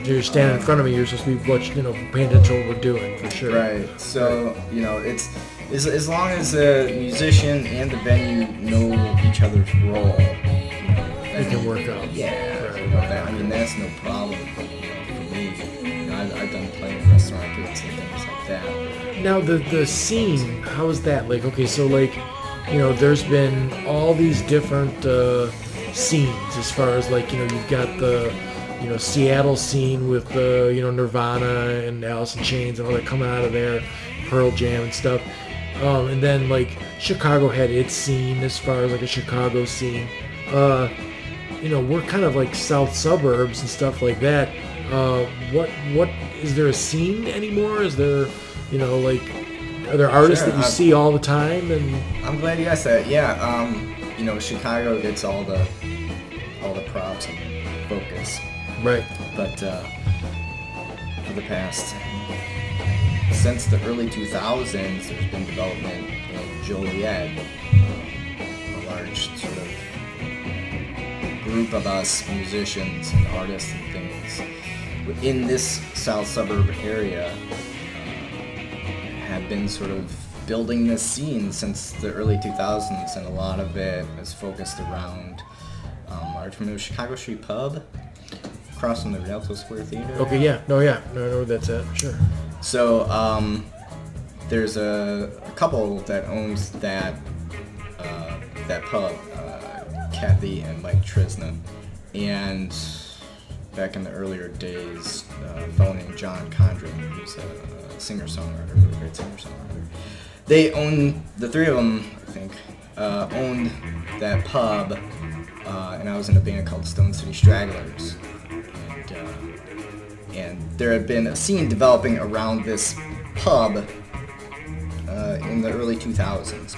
You're standing in front of me. You're supposed to be paying attention to what we're doing for sure. Right. So it's as long as the musician and the venue know each other's role, it can work out. Yeah. Right. That's no problem. For me, I've done plenty of restaurant gigs and things like that. Now the scene, how is that? Like, okay, so like, there's been all these different scenes as far as like, you've got the, Seattle scene with Nirvana and Alice in Chains and all that coming out of there, Pearl Jam and stuff. And then like Chicago had its scene as far as like a Chicago scene. We're kind of like south suburbs and stuff like that. What is there a scene anymore? Is there, are there artists that you see all the time? And I'm glad you asked that. Yeah, Chicago gets all the props and focus. Right. But for the past since the early 2000s, there's been development in Joliet, a large sort of group of us, musicians and artists and things, in this south suburb area, have been sort of building this scene since the early 2000s, and a lot of it is focused around, are you familiar with Chicago Street Pub? Across from the Rialto Square Theater. Okay, yeah. No, I know where that's at, sure. So, there's a couple that owns that pub, Kathy and Mike Trisna, and back in the earlier days, a fellow named John Condren, who's a singer-songwriter, really great singer-songwriter. They own, the three of them, I think, owned that pub, and I was in a band called Stone City Stragglers. And there had been a scene developing around this pub in the early 2000s.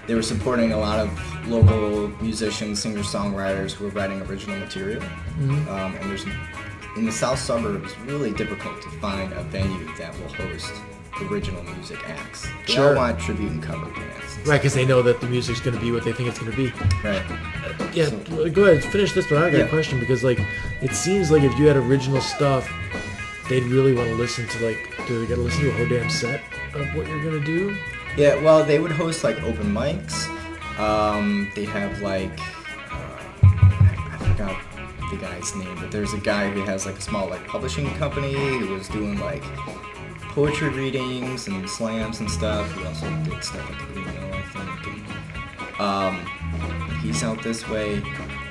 They were supporting a lot of local musicians, singer-songwriters who were writing original material. And there's, in the south suburbs, it's really difficult to find a venue that will host original music acts. They all want tribute and cover bands. Right, because they know that the music's going to be what they think it's going to be. Right. Yeah, so, go ahead, finish this, but I got a question, because like it seems like if you had original stuff, they'd really want to listen to, like, do they got to listen to a whole damn set of what you're going to do? Yeah, well, they would host like open mics. They have like, I forgot the guy's name, but there's a guy who has like a small like publishing company who was doing like poetry readings and slams and stuff. He also did stuff at the Green Mill, I think. And, he's out this way.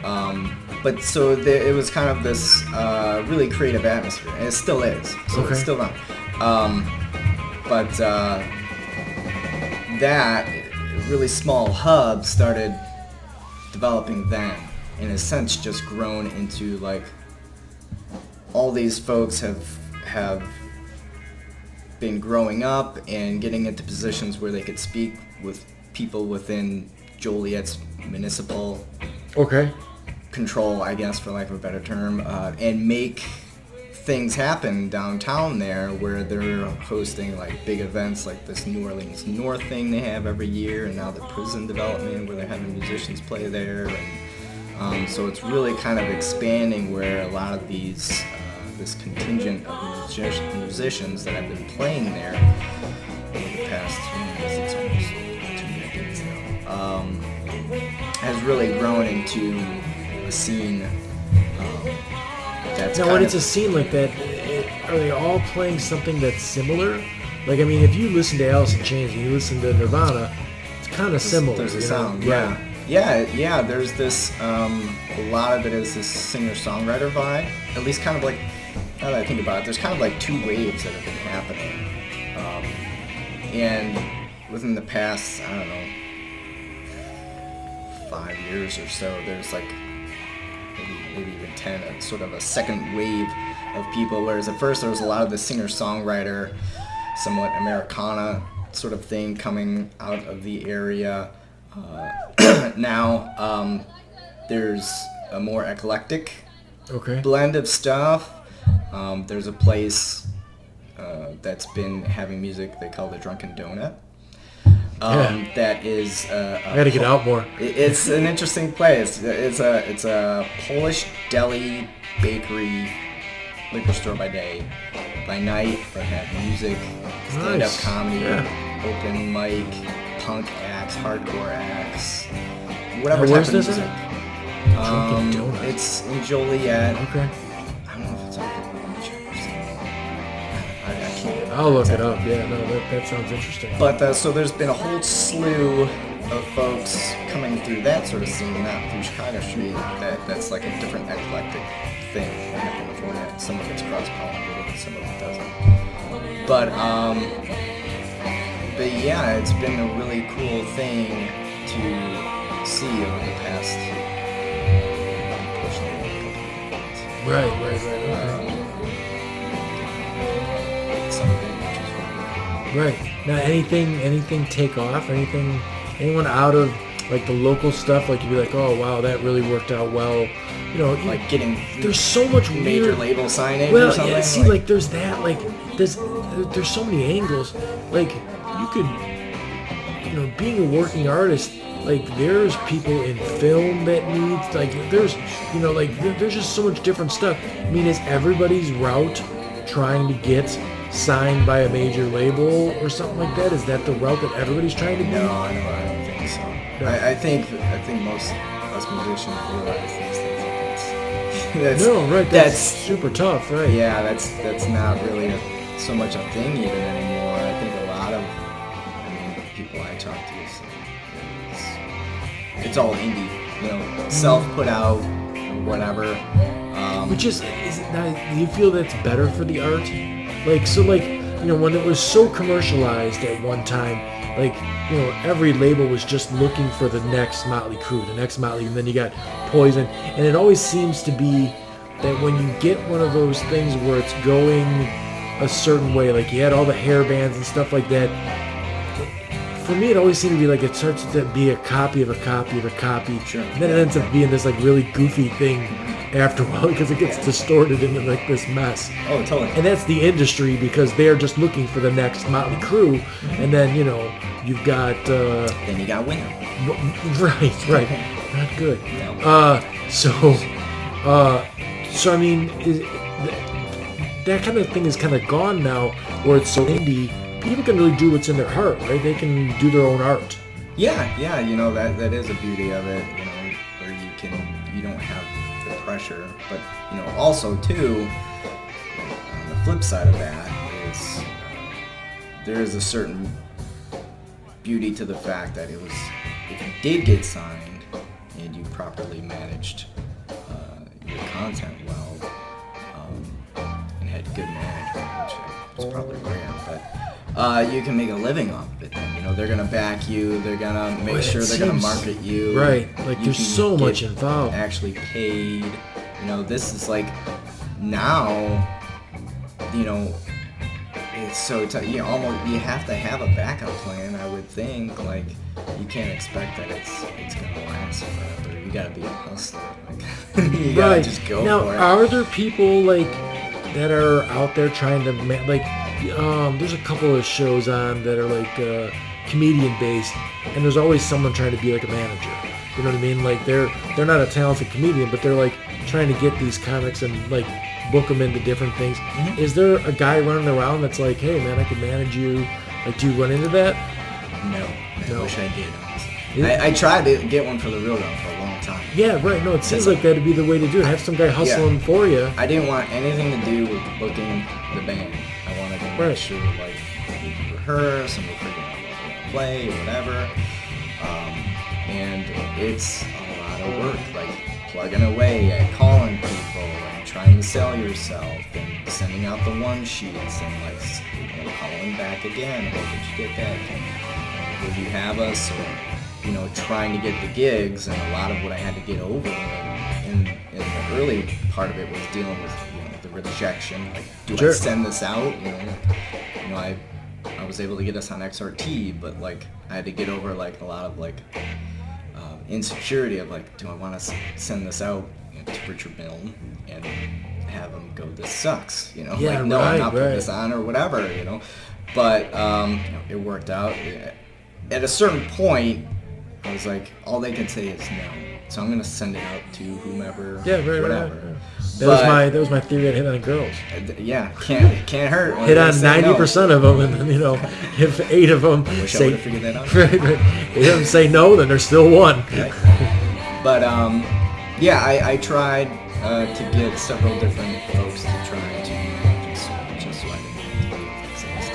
But so it was kind of this really creative atmosphere, and it still is. So it's still on. But that really small hub started developing then, in a sense, just grown into like all these folks have been growing up and getting into positions where they could speak with people within Joliet's municipal control, I guess, for lack of a better term, and make things happen downtown there, where they're hosting like big events like this New Orleans North thing they have every year, and now the prison development where they're having musicians play there, and so it's really kind of expanding where a lot of these this contingent of musicians that have been playing there over the past, it's almost 2 decades now, has really grown into a scene. Now, when it's a scene like that, are they all playing something that's similar? Like, I mean, if you listen to Alice in Chains and you listen to Nirvana, it's kind of similar. There's a sound, yeah. Yeah, there's this, a lot of it is this singer-songwriter vibe. At least kind of like, now that I think about it, there's kind of like two waves that have been happening. And within the past, I don't know, 5 years or so, there's like, maybe even 10, a sort of a second wave of people, whereas at first there was a lot of the singer-songwriter, somewhat Americana sort of thing coming out of the area. Now there's a more eclectic blend of stuff. There's a place that's been having music they call the Drunken Donut. That is I gotta get out more. It's an interesting place. It's a Polish deli, bakery, liquor store by day. By night, they have music, stand-up comedy, open mic, punk acts, hardcore acts, whatever type of music. Drunken Donut. It's in Joliet. Okay. I don't know if it's on I'll look it up. Yeah, no, that sounds interesting. But so there's been a whole slew of folks coming through that sort of scene, not through Chicago Street. That's like a different eclectic thing. Some of it's cross-pollinated, and some of it doesn't. But yeah, it's been a really cool thing to see over the past. Right. Right. Now, anything take off? Anyone out of like the local stuff, like you'd be like, oh wow, that really worked out well. You know, like getting there's so much major weird label signage well, or something. Yeah, see, like there's that, like there's so many angles. Like you could, you know, being a working artist, like there's people in film that needs, like there's, you know, like there's just so much different stuff. I mean, is everybody's route trying to get signed by a major label or something like that? Is that the route that everybody's trying to do? No, I don't think so. No. I think most us musicians realize these things. That's super tough, right? Yeah, that's not really so much a thing even anymore. I think a lot of, people I talk to say it's all indie, you know, self-put out, whatever. Which is it not, do you feel that's better for the art? Like, so like, you know, when it was so commercialized at one time, like, you know, every label was just looking for the next Motley Crue, and then you got Poison, and it always seems to be that when you get one of those things where it's going a certain way, like you had all the hair bands and stuff like that, for me it always seemed to be like it starts to be a copy of a copy of a copy, sure. And then it ends up being this like really goofy thing after a while because it gets distorted into like this mess. Oh, totally. And that's the industry because they're just looking for the next Motley Crue, and then, you know, you've got then you got Winner. Right. Not good. No. So I mean, that kind of thing is kind of gone now, where it's so indie. People can really do what's in their heart, right? They can do their own art. Yeah. You know, that is a beauty of it. You know, where you don't have the pressure, but you know, also too, on the flip side of that is there is a certain beauty to the fact that it was, if you did get signed and you properly managed your content well, and had good management, which is probably rare, but you can make a living off of it then. You know, they're gonna back you, they're gonna make sure they're gonna market you. Right, like there's so much involved. Actually paid. You know, this is like, now, you know, it's so tough. You have to have a backup plan, I would think. Like, you can't expect that it's gonna last forever. You gotta be a hustler. Like, you gotta just go now, for it. Are there people like that are out there trying to there's a couple of shows on that are like comedian based, and there's always someone trying to be like a manager. You know what I mean? Like they're not a talented comedian, but they're like trying to get these comics and like book them into different things. Mm-hmm. Is there a guy running around that's like, hey man, I could manage you? Like, do you run into that? No. I wish I did. I tried to get one for the real though for a long time. Yeah, right. No, it seems like that'd be the way to do it. Have some guy hustling for you. I didn't want anything to do with booking the band. I wanted to make sure like we could rehearse and we're figuring out what we're gonna play or whatever. And it's a lot of work, like plugging away at calling people and trying to sell yourself and sending out the one sheets and like, you know, calling back again. Hey, did you get that? Would you have us? Or, you know, trying to get the gigs. And a lot of what I had to get over in the early part of it was dealing with, you know, the rejection. Like, do I send this out? You know, I was able to get us on XRT, but like I had to get over like a lot of like insecurity of like, do I want to send this out, you know, to Richard Milne and have him go, this sucks, you know, yeah, like, no, I'm not putting this on or whatever, you know. But you know, it worked out. At a certain point, I was like, all they can say is no, so I'm gonna send it out to whomever, whatever. Right. That was my theory on hit on girls. Yeah, can't hurt. Hit on 90% of them, and then, you know, if 8 of them say, I would have figured that out. Right. 8 of them say no, then there's still 1. Right. But yeah, I tried to get several different folks to try to just so I didn't have to do things.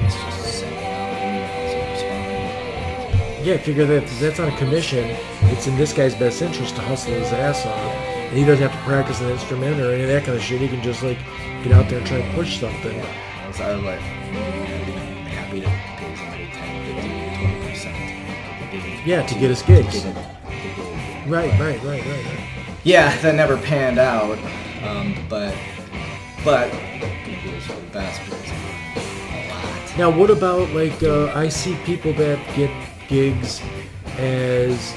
It's just sending out emails and responding. Yeah, I figure that's on a commission. It's in this guy's best interest to hustle his ass off. And he doesn't have to practice an instrument or any of that kind of shit. He can just like get out there and try and push something. Yeah. I was like happy to pay somebody 10, 15, 20%. Yeah, to get his gigs. Right. Yeah, that never panned out. But maybe it was for the best because a lot. Now, what about like I see people that get gigs as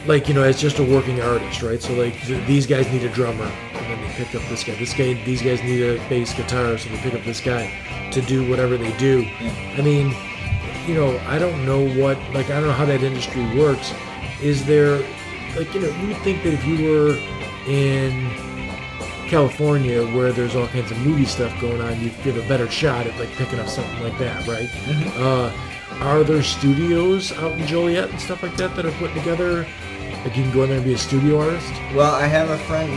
like, you know, as just a working artist, right? So like these guys need a drummer, and then they pick up this guy. These guys need a bass guitar, so they pick up this guy to do whatever they do. Yeah. I mean, you know, I don't know how that industry works. Is there, like, you know, you would think that if you were in California where there's all kinds of movie stuff going on, you'd give a better shot at like picking up something like that, right? Mm-hmm. Are there studios out in Joliet and stuff like that are putting together, like you can go in there and be a studio artist? Well, I have a friend,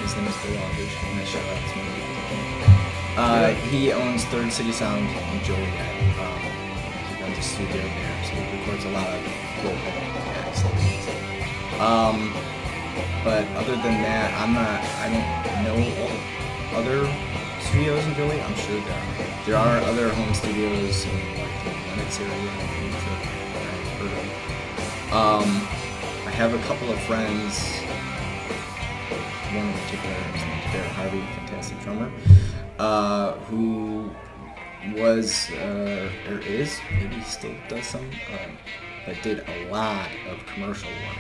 his name is Bill Aldridge, and I shout out to him. He owns Third City Sound in Joliet. He runs a studio there, so he records a lot of local acts. But other than that, I don't know other studios in Joliet. I'm sure there are other home studios in like the Lennox area that I've heard of. I have a couple of friends, one in particular, his name's Barrett Harvey, fantastic drummer, who was, or is, maybe he still does some, but did a lot of commercial work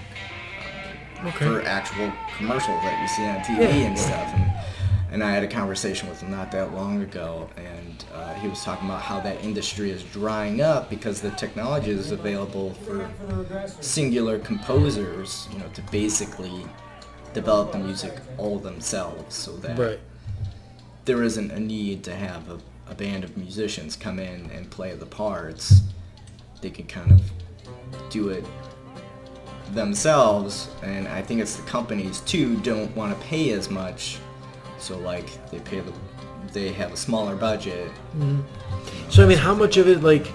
for actual commercials that you see on TV and stuff. And I had a conversation with him not that long ago, and he was talking about how that industry is drying up because the technology is available for singular composers, you know, to basically develop the music all themselves, so that there isn't a need to have a band of musicians come in and play the parts. They can kind of do it themselves, and I think it's the companies too don't want to pay as much. So like they have a smaller budget. Mm-hmm. You know, so I mean, how much of it like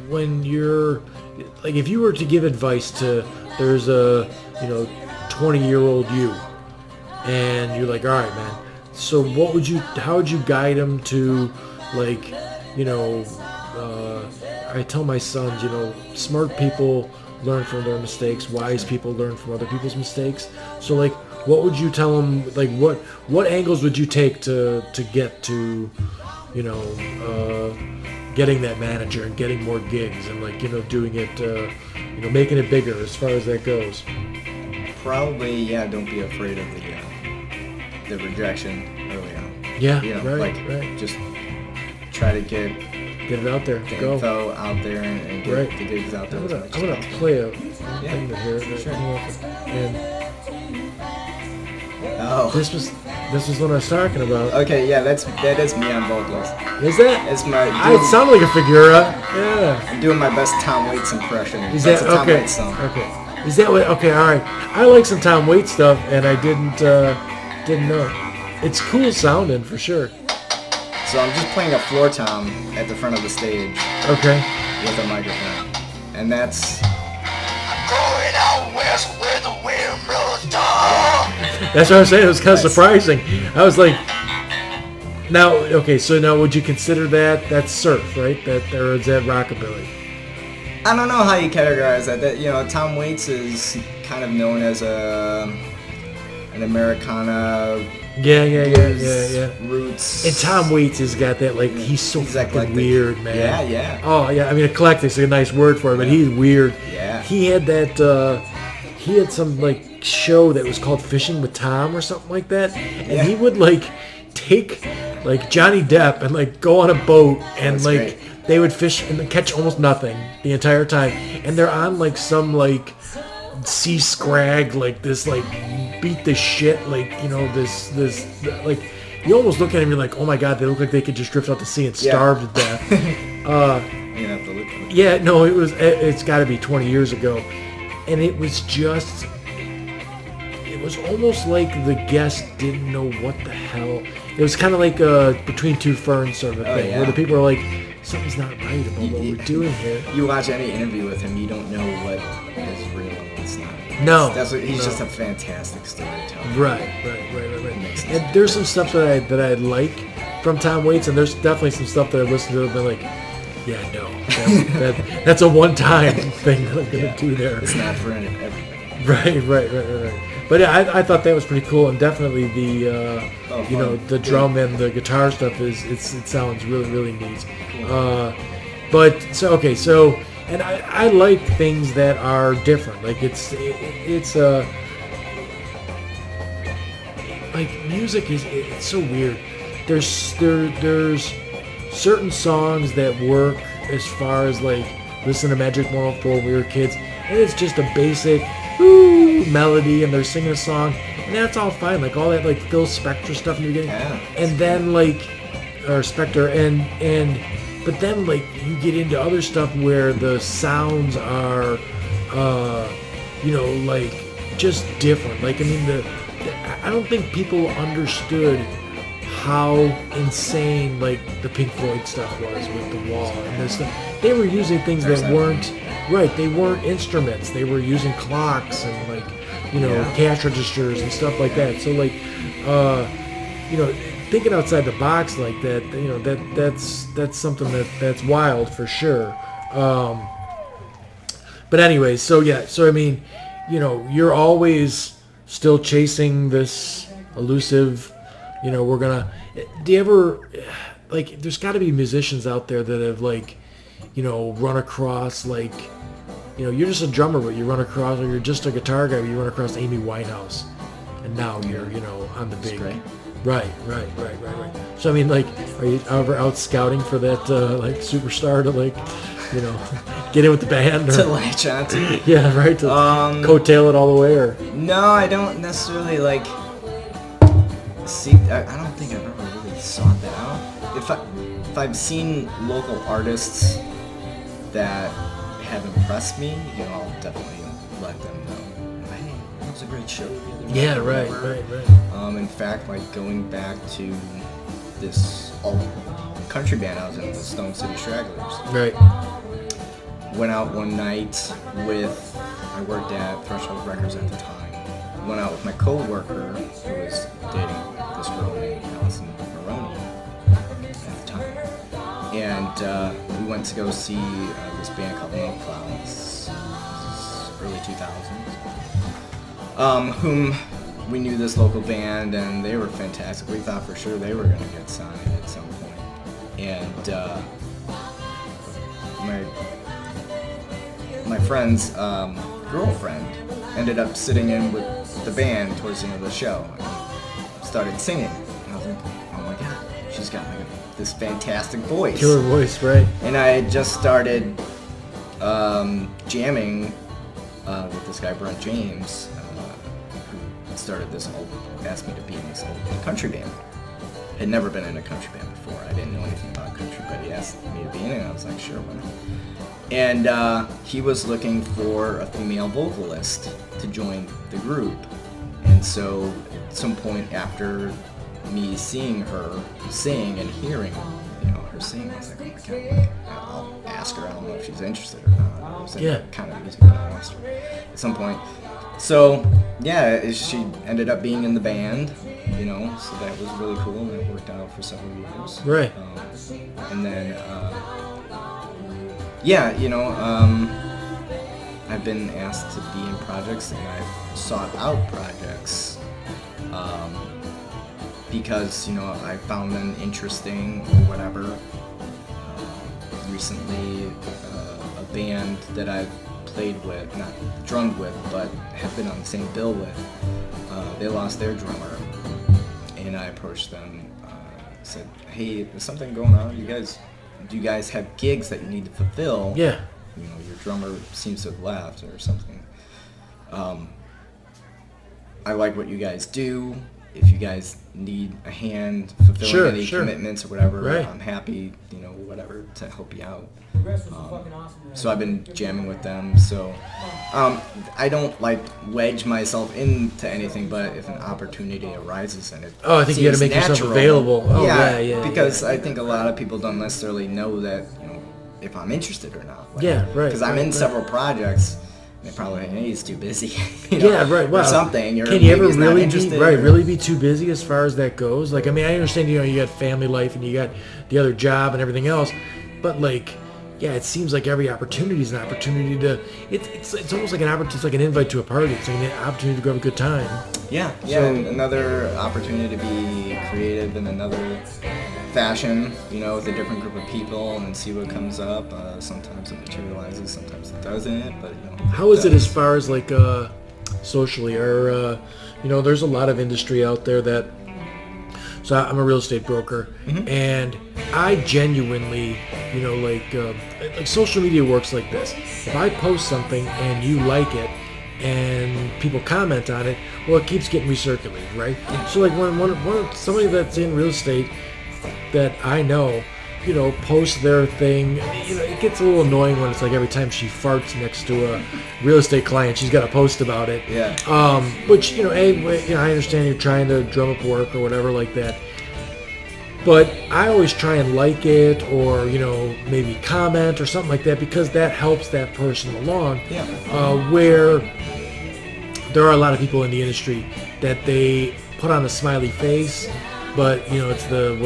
when you're like, if you were to give advice to, there's a 20-year-old you, and you're like, all right, man. So how would you guide them to, like, I tell my sons, smart people learn from their mistakes, wise people learn from other people's mistakes. So like, what would you tell them? Like, what angles would you take to get to, getting that manager and getting more gigs and doing it, making it bigger as far as that goes? Probably, yeah. Don't be afraid of the rejection early on. Yeah, right. Just try to get it out there. The go. Info out there and get the gigs out there. I'm gonna play a thing here. Sure. And this was what I was talking about. Okay, yeah, that is me on vocals. Is that? It's my. It sounded like a Figura. Yeah. I'm doing my best Tom Waits impression. Is that a Tom okay? Waits song. Okay. Is that what? Okay, all right. I like some Tom Waits stuff, and I didn't know. It's cool sounding for sure. So I'm just playing a floor tom at the front of the stage. Okay. With a microphone, and that's. Going out west where the wind blows dark. That's what I was saying. It was kind of surprising. I was like, now would you consider that's surf, right? Or is that rockabilly? I don't know how you categorize that. Tom Waits is kind of known as an Americana. Yeah. Roots. And Tom Waits has got that, he's so fucking weird, man. Yeah. Oh, yeah. I mean, eclectic's a nice word for him, but he's weird. Yeah. He had that, he had some, show that was called Fishing with Tom or something like that. And he would, take, Johnny Depp and, go on a boat and, great. They would fish and catch almost nothing the entire time. And they're on, some, sea scrag, this, beat the shit, this, you almost look at him, you're like, oh my god, they look like they could just drift out to sea and starve to death. You have to look at it. Yeah, no, it's got to be 20 years ago. And it was almost like the guest didn't know what the hell. It was kind of like Between Two Ferns sort of a thing, where the people are like, something's not right about what we're doing here. You watch any interview with him, you don't know what is real and what's not. No. He's just a fantastic storyteller. Right. And there's some stuff that I like from Tom Waits, and there's definitely some stuff that I listened to and been like, yeah, no, that's a one-time thing that I'm gonna do there. It's not for everybody. Right. But I thought that was pretty cool, and definitely the the drum and the guitar stuff it sounds really, really neat. Cool. But so and I like things that are different. Like it's like music it's so weird. There's certain songs that work as far as like listen to Magic 104 when we were kids, and it's just a basic melody, and they're singing a song, and that's all fine. Like all that like Phil Spector stuff in the beginning, and then like or Spector but then like you get into other stuff where the sounds are like just different. Like I mean I don't think people understood how insane like the Pink Floyd stuff was with The Wall and this stuff. They were using things that weren't right. They weren't instruments. They were using clocks and like cash registers and stuff like that. So like thinking outside the box like that, that's something that's wild for sure. But anyway, so I mean, you're always still chasing this elusive. We're gonna. Do you ever like? There's got to be musicians out there that have like, run across like, you're just a drummer, but you run across, or you're just a guitar guy, but you run across Amy Winehouse, and now you're on the big. Right. So I mean, like, are you ever out scouting for that like superstar to like, get in with the band? Or, to latch onto? Yeah, right. To coattail it all the way, or? No, I don't necessarily like. See, I don't think I've ever really sought that out. If I've seen local artists that have impressed me, I'll definitely let them know. Hey, that was a great show. Yeah, right. In fact, like going back to this old country band I was in, the Stone City Stragglers. Right. Went out one night with, I worked at Threshold Records at the time. Went out with my co-worker who was dating this girl named Allison Maroney at the time. And we went to go see this band called No Clouds. This is early 2000s. Whom we knew this local band, and they were fantastic. We thought for sure they were going to get signed at some point. And my friend's girlfriend ended up sitting in with the band towards the end of the show and started singing. And I was like, oh my god, she's got like this fantastic voice. Killer voice, right? And I had just started jamming with this guy, Brent James, who started this asked me to be in this old country band. Had never been in a country band before. I didn't know anything about country, but he asked me to be in it, and I was like, sure, why not? And he was looking for a female vocalist to join the group. And so at some point after me seeing her sing and hearing, her sing, I was like, oh my god, I'll ask her. I don't know if she's interested or not. Kind of music that I asked her at some point. So yeah, she ended up being in the band, so that was really cool, and it worked out for several years. Right. And then I've been asked to be in projects, and I've sought out projects because I found them interesting or whatever. Recently, a band that I've played with, not drummed with, but have been on the same bill with, they lost their drummer, and I approached them, said, hey, there's something going on, do you guys have gigs that you need to fulfill? Yeah. Your drummer seems to have left or something. I like what you guys do. If you guys need a hand fulfilling any commitments or whatever, right. I'm happy, whatever, to help you out. So I've been jamming with them. So I don't wedge myself into anything, but if an opportunity arises and it I think you got to make yourself available. Yeah, because I think a lot of people don't necessarily know that if I'm interested or not. Right. Because I'm in several projects. They probably he's too busy. Right. Wow. Or something. Can you ever really be too busy as far as that goes? Like, I mean, I understand. You got family life and you got the other job and everything else, but it seems like every opportunity is an opportunity to. It's almost like an opportunity. It's like an invite to a party. It's like an opportunity to go have a good time. Yeah. So, and another opportunity to be creative in another fashion, with a different group of people and then see what comes up. Sometimes it materializes, sometimes it doesn't. But how is it as far as like socially? Or there's a lot of industry out there that. So I'm a real estate broker, and I genuinely, like social media works like this. If I post something and you like it, and people comment on it, well, it keeps getting recirculated, right? So like when somebody that's in real estate that I know, posts their thing, it gets a little annoying when it's like every time she farts next to a real estate client, she's got to post about it. Yeah. Which, I understand you're trying to drum up work or whatever like that. But I always try and like it or, maybe comment or something like that because that helps that person along. Yeah. Where there are a lot of people in the industry that they put on a smiley face, but, it's the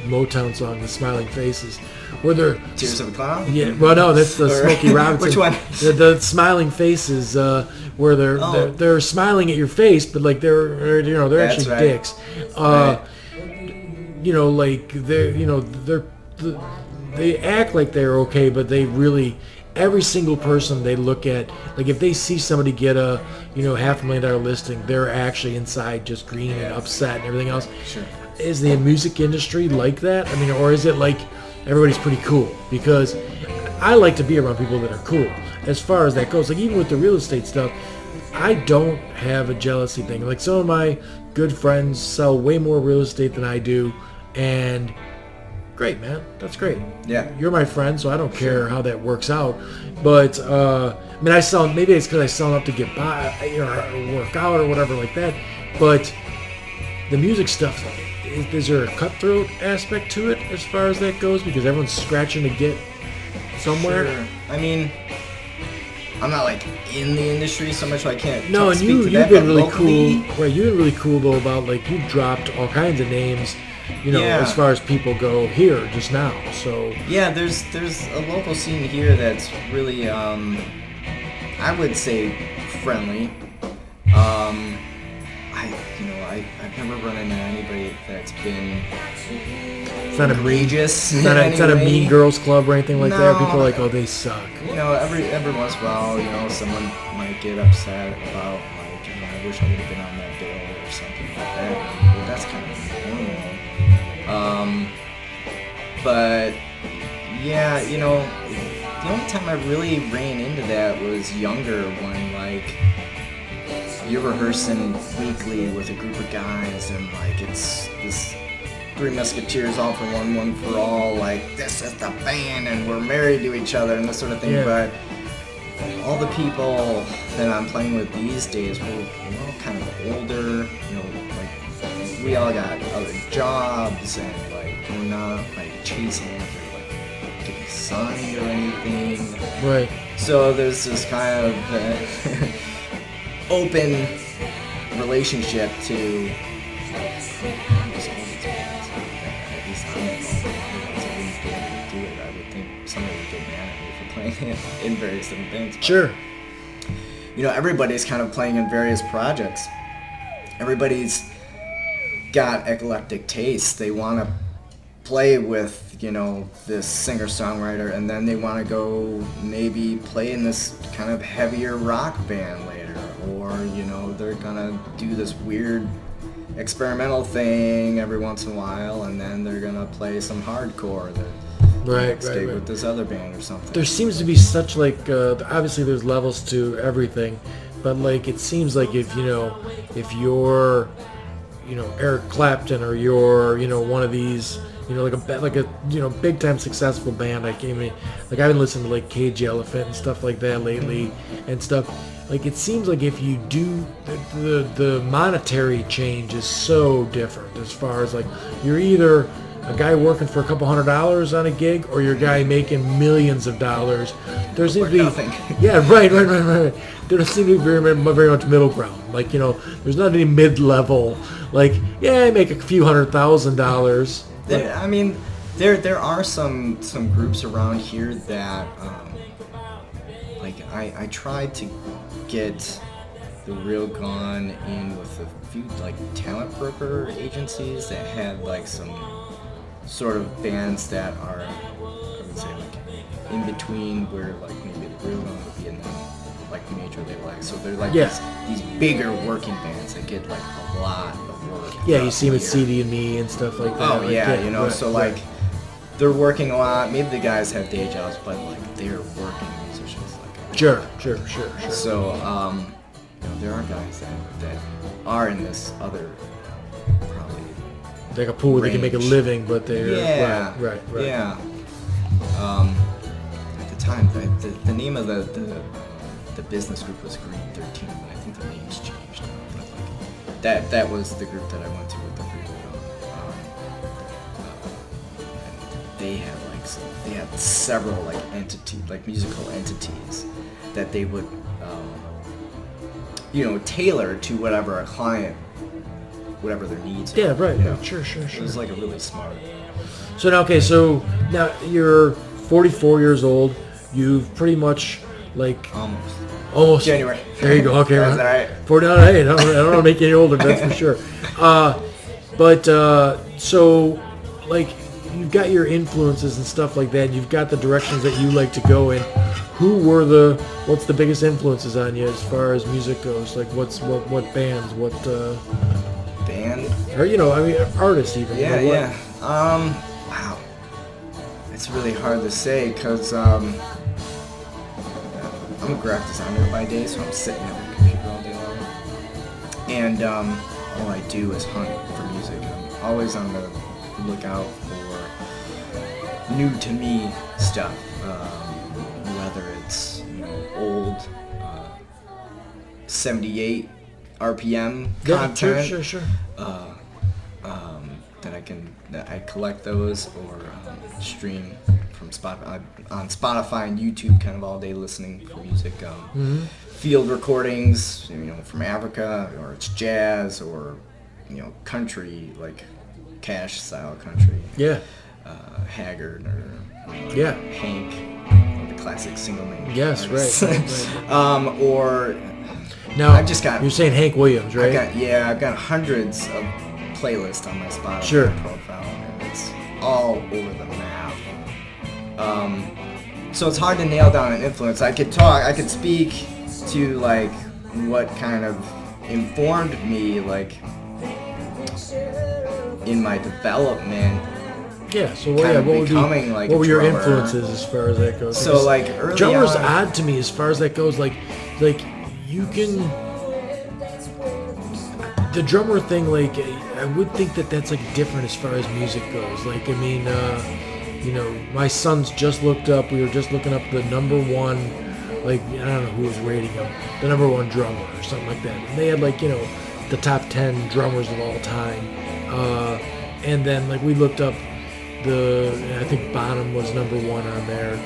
Motown song, The Smiling Faces, where they're... Tears of a Clown? Yeah, well, no, that's the Smokey Robinson. Which one? The smiling faces, where they're smiling at your face, but like they're That's actually right. dicks. Right. Like they act like they're okay, but they really, every single person they look at, like if they see somebody get a $500,000 listing, they're actually inside just green and upset and everything else. Sure. Is the music industry like that? I mean, or is it like everybody's pretty cool? Because I like to be around people that are cool as far as that goes. Like even with the real estate stuff, I don't have a jealousy thing. Like some of my good friends sell way more real estate than I do, and great, man, that's great. Yeah, you're my friend, so I don't care how that works out. But I sell. Maybe it's because I sell enough to get by, or work out or whatever like that. But the music stuff, is there a cutthroat aspect to it as far as that goes? Because everyone's scratching to get somewhere. Sure. I mean, I'm not like in the industry so much, so I can't. No, and speak to you've that, been but really locally, cool. Right, you've been really cool though about like you've dropped all kinds of names, as far as people go here just now. So yeah, there's a local scene here that's really, I would say, friendly. I've never run into anybody that's been egregious. It's not a Mean Girls Club or anything like that. No. People are like, oh, they suck. Every once in a while, someone might get upset about like, I wish I would have been on that bill or something like that. Well, that's kind of normal. But yeah, the only time I really ran into that was younger when like you're rehearsing weekly with a group of guys and like it's this Three Musketeers, all for one for all, like this is the band and we're married to each other and this sort of thing. Yeah. But all the people that I'm playing with these days, we're all kind of older, like we all got other jobs and like we're not like chasing after like getting signed or anything. Right. So there's this kind of open relationship to I would think somebody would get mad at me for playing in various different things. Sure. Everybody's kind of playing in various projects. Everybody's got eclectic tastes. They want to play with, this singer-songwriter, and then they want to go maybe play in this kind of heavier rock band later, or, they're gonna do this weird experimental thing every once in a while, and then they're gonna play some hardcore that stay with this other band or something. There seems to be such like obviously there's levels to everything, but like it seems like if you're Eric Clapton or you're one of these like a big time successful band, I've been listening to like Cage the Elephant and stuff like that lately and stuff. Like it seems like if you do the monetary change is so different as far as like you're either a guy working for a couple $100 on a gig or you're a guy making millions of dollars. There seems to be nothing. Yeah, right. There doesn't seem to be very much middle ground. Like there's not any mid-level. Like I make a few $100,000. There are some groups around here that I tried to get the Real Gone in with a few like talent broker agencies that had like some sort of bands that are, I would say, like in between where like maybe the real one would be and then like major label acts. So they're like these bigger working bands that get like a lot of work. Yeah, you see them at CD and Me and stuff like that. Oh like, yeah, you know, right, so like they're working a lot. Maybe the guys have day jobs, but like they're working musicians. Like sure. So you know, there are guys that are in this other probably like a pool where they can make a living, but they're right. Yeah. At the time, the name of the business group was Green 13, but I think the name's changed. But like, that was the group that I went to with the Figura. They had several like musical entities that they would you know, tailor to whatever their needs are. Yeah, right. You know? Sure. It was like a really smart. So now you're 44 years old. You've pretty much like almost January. There you go. Okay, That's all right. 49. Hey, I don't want to make you any older. That's for sure. So like you've got your influences and stuff like that. You've got the directions that you like to go in. What's the biggest influences on you as far as music goes? Like what bands? What band? Or you know, I mean artists even. Yeah. Wow. It's really hard to say because I'm a graphic designer by day, so I'm sitting at my computer all day long, and all I do is hunt for music. I'm always on the lookout for new to me stuff, whether it's old 78 RPM content. Sure. That I collect those or stream from Spotify on Spotify and YouTube, kind of all day listening for music. Field recordings, from Africa, or it's jazz or country, like Cash style country. Yeah. Haggard or Hank, or the classic single name. Yes, artists. right. Or now I've just got. You're saying Hank Williams, right? I've got hundreds of playlists on my Spotify profile, and it's all over the map. So it's hard to nail down an influence. I could speak to like what kind of informed me, like in my development. Yeah, so what were your influences as far as that goes? So like early drummer's on, odd to me as far as that goes. Like you can. The drummer thing, like, I would think that's like different as far as music goes. Like, I mean, my sons just looked up. We were just looking up the number one, like, I don't know who was rating them, the number one drummer or something like that. And they had like, the top 10 drummers of all time. And then like we looked up I think Bonham was number one on there.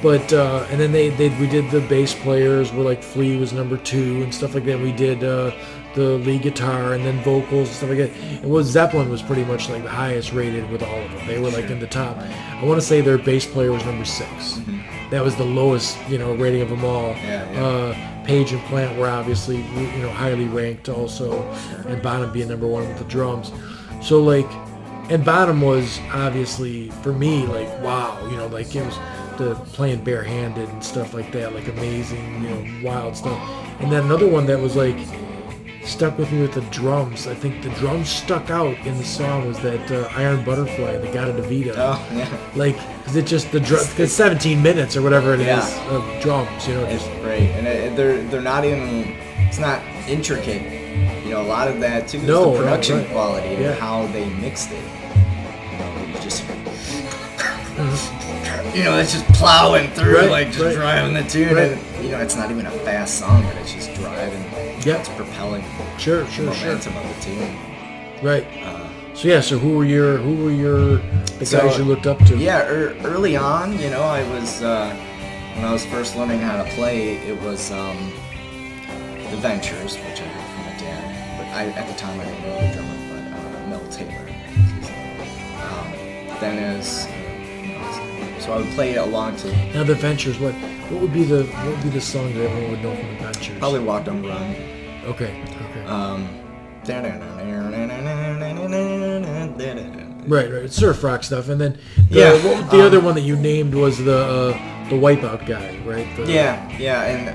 And then we did the bass players were like Flea was number 2 and stuff like that. We did the lead guitar and then vocals and stuff like that. And Zeppelin was pretty much like the highest rated with all of them. They were like in the top. I want to say their bass player was number 6. Mm-hmm. That was the lowest, rating of them all. Yeah. Page and Plant were obviously, highly ranked also, and Bonham being number 1 with the drums. So like, and Bonham was obviously for me like wow, like it was. The playing barehanded and stuff like that, like amazing, wild stuff. And then another one that was like stuck with me with the drums. I think the drums stuck out in the song was that Iron Butterfly, the God of DeVito. Oh yeah. Like, is it just the drum? It's 17 minutes or whatever it is of drums. It's great, and they're not even. It's not intricate. A lot of that too is the production quality and how they mixed it. You just. It's just plowing through, driving the tune, and it's not even a fast song, but it's just driving. It's propelling. Sure. Momentum of the tune. Right. So who were the guys you looked up to? Yeah, early on, I was when I was first learning how to play, it was the Ventures, which I heard from my dad. But at the time I didn't know the drummer, but Mel Taylor. Then as so I would play it along to. Now the Ventures, what would be the song that everyone would know from the Ventures? Probably Walk Don't Run. Okay. Right. It's surf rock stuff, and then the other one that you named was the Wipeout guy, right? And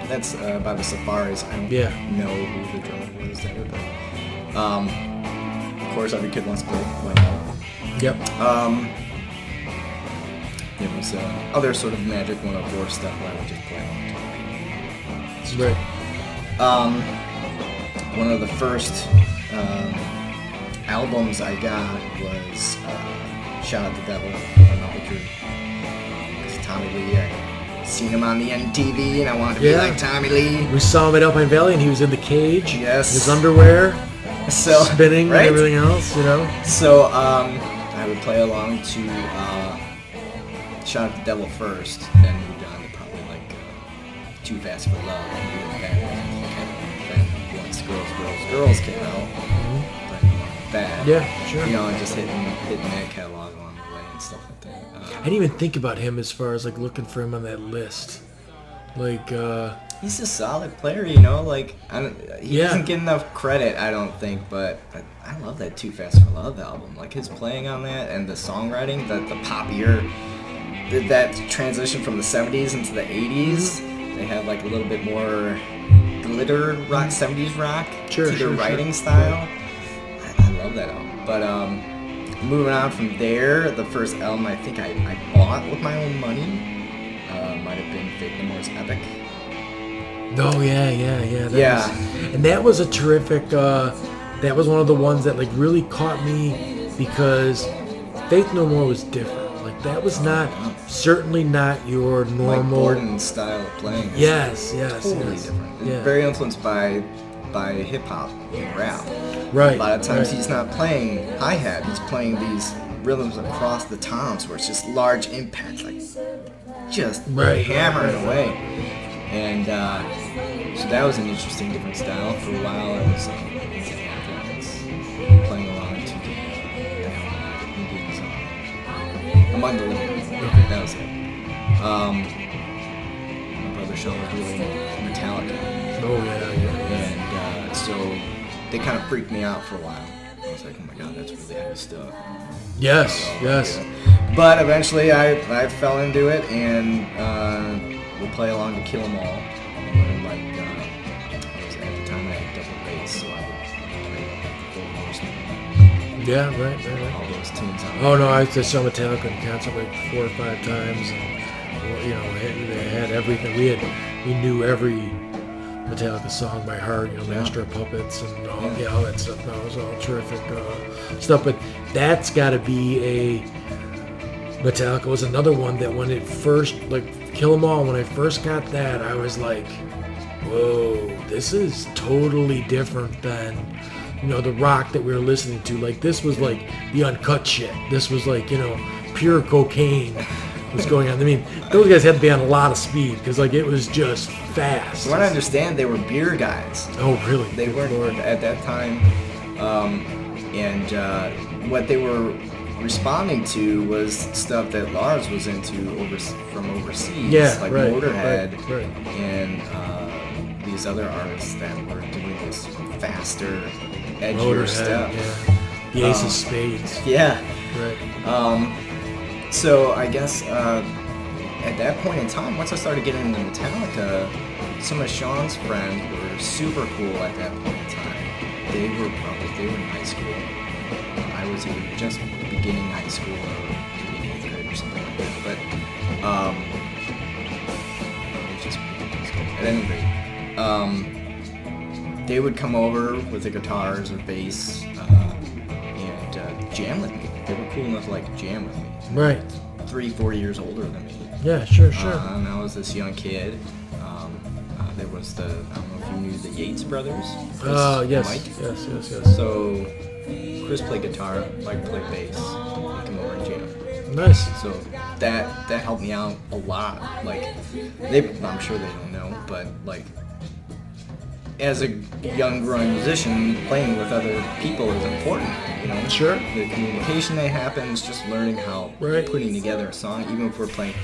that's by the Safaris. I don't know who the drummer was there, but of course every kid wants to play Wipeout. Yep. There was other sort of Magic 104 stuff where I would just play along. Right. One of the first albums I got was Shout at the Devil. I don't know if you're Tommy Lee. I seen him on the MTV and I wanted to be like Tommy Lee. We saw him at Alpine Valley and he was in the cage. Yes. His underwear. So spinning and everything else, So I would play along to Shout at the Devil first, then moved on to probably like Too Fast for Love and doing that. Then once Girls came out, that just hitting that catalog along the way and stuff like that. I didn't even think about him as far as like looking for him on that list. Like he's a solid player, He doesn't get enough credit, I don't think, but I love that Too Fast for Love album. Like his playing on that and the songwriting, the poppier, that transition from the 70s into the 80s. They had like a little bit more glitter rock, 70s rock to their writing style. I love that album. But moving on from there, the first album I think I bought with my own money might have been Faith No More's Epic. Oh yeah. And that was a terrific. That was one of the ones that like really caught me because Faith No More was different. Like that was certainly not your normal Mike Gordon style of playing. Yes, totally different. Yeah. Very influenced by hip hop and rap. Right. A lot of times he's not playing hi-hat. He's playing these rhythms across the toms where it's just large impacts, like just hammering away. And so that was an interesting different style. For a while I was playing along to the Indian song. Among the Living. That was it. My brother Sean was really Metallica. Oh yeah. And so they kind of freaked me out for a while. I was like, oh my god, that's really heavy stuff. Yes. But eventually I fell into it and would play along to Kill 'Em All. And at the time I had double bass, so I would play Yeah, right. all those tunes on. Oh no, I saw Metallica in concert like 4 or 5 times, and they had everything. We knew every Metallica song by heart. Master of Puppets and all that stuff. That was all terrific stuff. But that's got to be Metallica was another one that when it first Kill 'Em All. When I first got that, I was like, whoa, this is totally different than. The rock that we were listening to. Like, this was like the uncut shit. This was like, pure cocaine was going on. I mean, those guys had to be on a lot of speed because, it was just fast. From what I understand, they were beer guys. Oh, really? They were at that time. And what they were responding to was stuff that Lars was into from overseas. Like Motorhead and these other artists that were doing this faster, edgier stuff. Yeah. The Ace of Spades. Yeah. Right. So I guess at that point in time, once I started getting into Metallica, some of Sean's friends were super cool at that point in time. They were in high school. I was either just beginning high school or maybe 8th grade or something like that. But it was just beginning high school. At any rate. They would come over with their guitars or bass and jam with me. They were cool enough to jam with me. Right. 3-4 years older than me. Yeah, sure. And I was this young kid. There was I don't know if you knew the Yates brothers. Yes. Mike. Yes. So Chris played guitar, Mike played bass. They come over and jam. Nice. So that helped me out a lot. I'm sure they don't know, but as a young growing musician, playing with other people is important, Sure. The communication that happens, just learning how putting together a song, even if we're playing,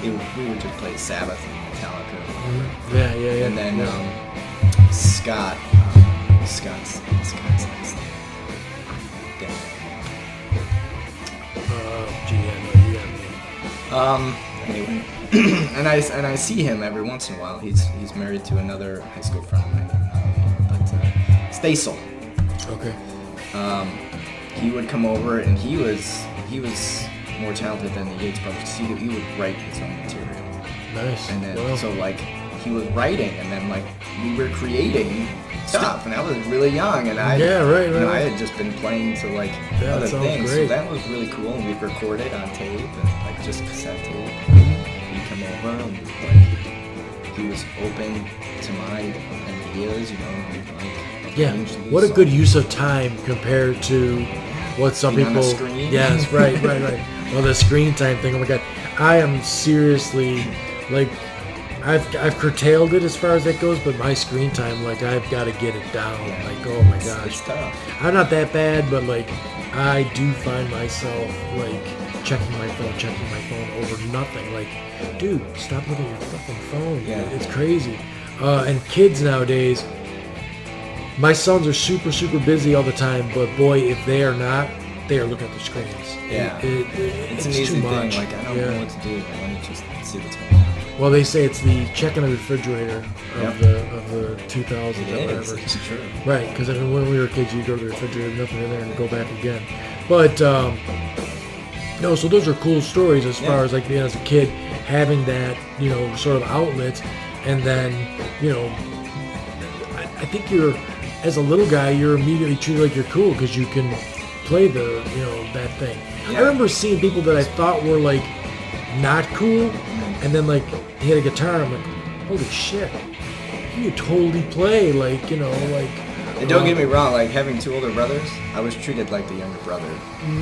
we would just play Sabbath and Metallica. Mm-hmm. Yeah. And then Scott's Anyway, and I see him every once in a while. He's married to another high school friend of mine, but Stasel. Okay. He would come over, and he was more talented than the Yates brothers. He would write his own material. Nice. And then so like he was writing, and then like we were creating stuff, and I was really young, and I I had just been playing to like other things. Great. So that was really cool, and we recorded on tape, and like just cassette tape. He'd come over, and like he was open to my ideas, and we'd like arrange these what a good songs. use of time compared to what some Being people. on the screen. Yes, right. Well, the screen time thing. Oh my God, I am seriously like. I've curtailed it as far as that goes, but my screen time, like, I've got to get it down. Yeah. Like, oh my gosh. It's tough. I'm not that bad, but like, I do find myself like checking my phone over nothing. Like, dude, stop looking at your fucking phone. Yeah. It's crazy. And kids nowadays, my sons are super, super busy all the time, but boy, if they are not, they are looking at their screens. Yeah. It's an too easy thing. much. Like, I don't know what to do. I want to just see what's going on. Well, they say it's the checking the refrigerator of the 2000s or whatever. It's true. Right, because I mean, when we were kids, you go to the refrigerator, nothing in there, and go back again. But no, so those are cool stories as far as like being as a kid having that sort of outlet, and then I think you're as a little guy you're immediately treated like you're cool because you can play the that thing. Yeah. I remember seeing people that I thought were like not cool, and then like he had a guitar, and I'm like, holy shit, you totally play like like. And don't get me wrong, like having two older brothers, I was treated like the younger brother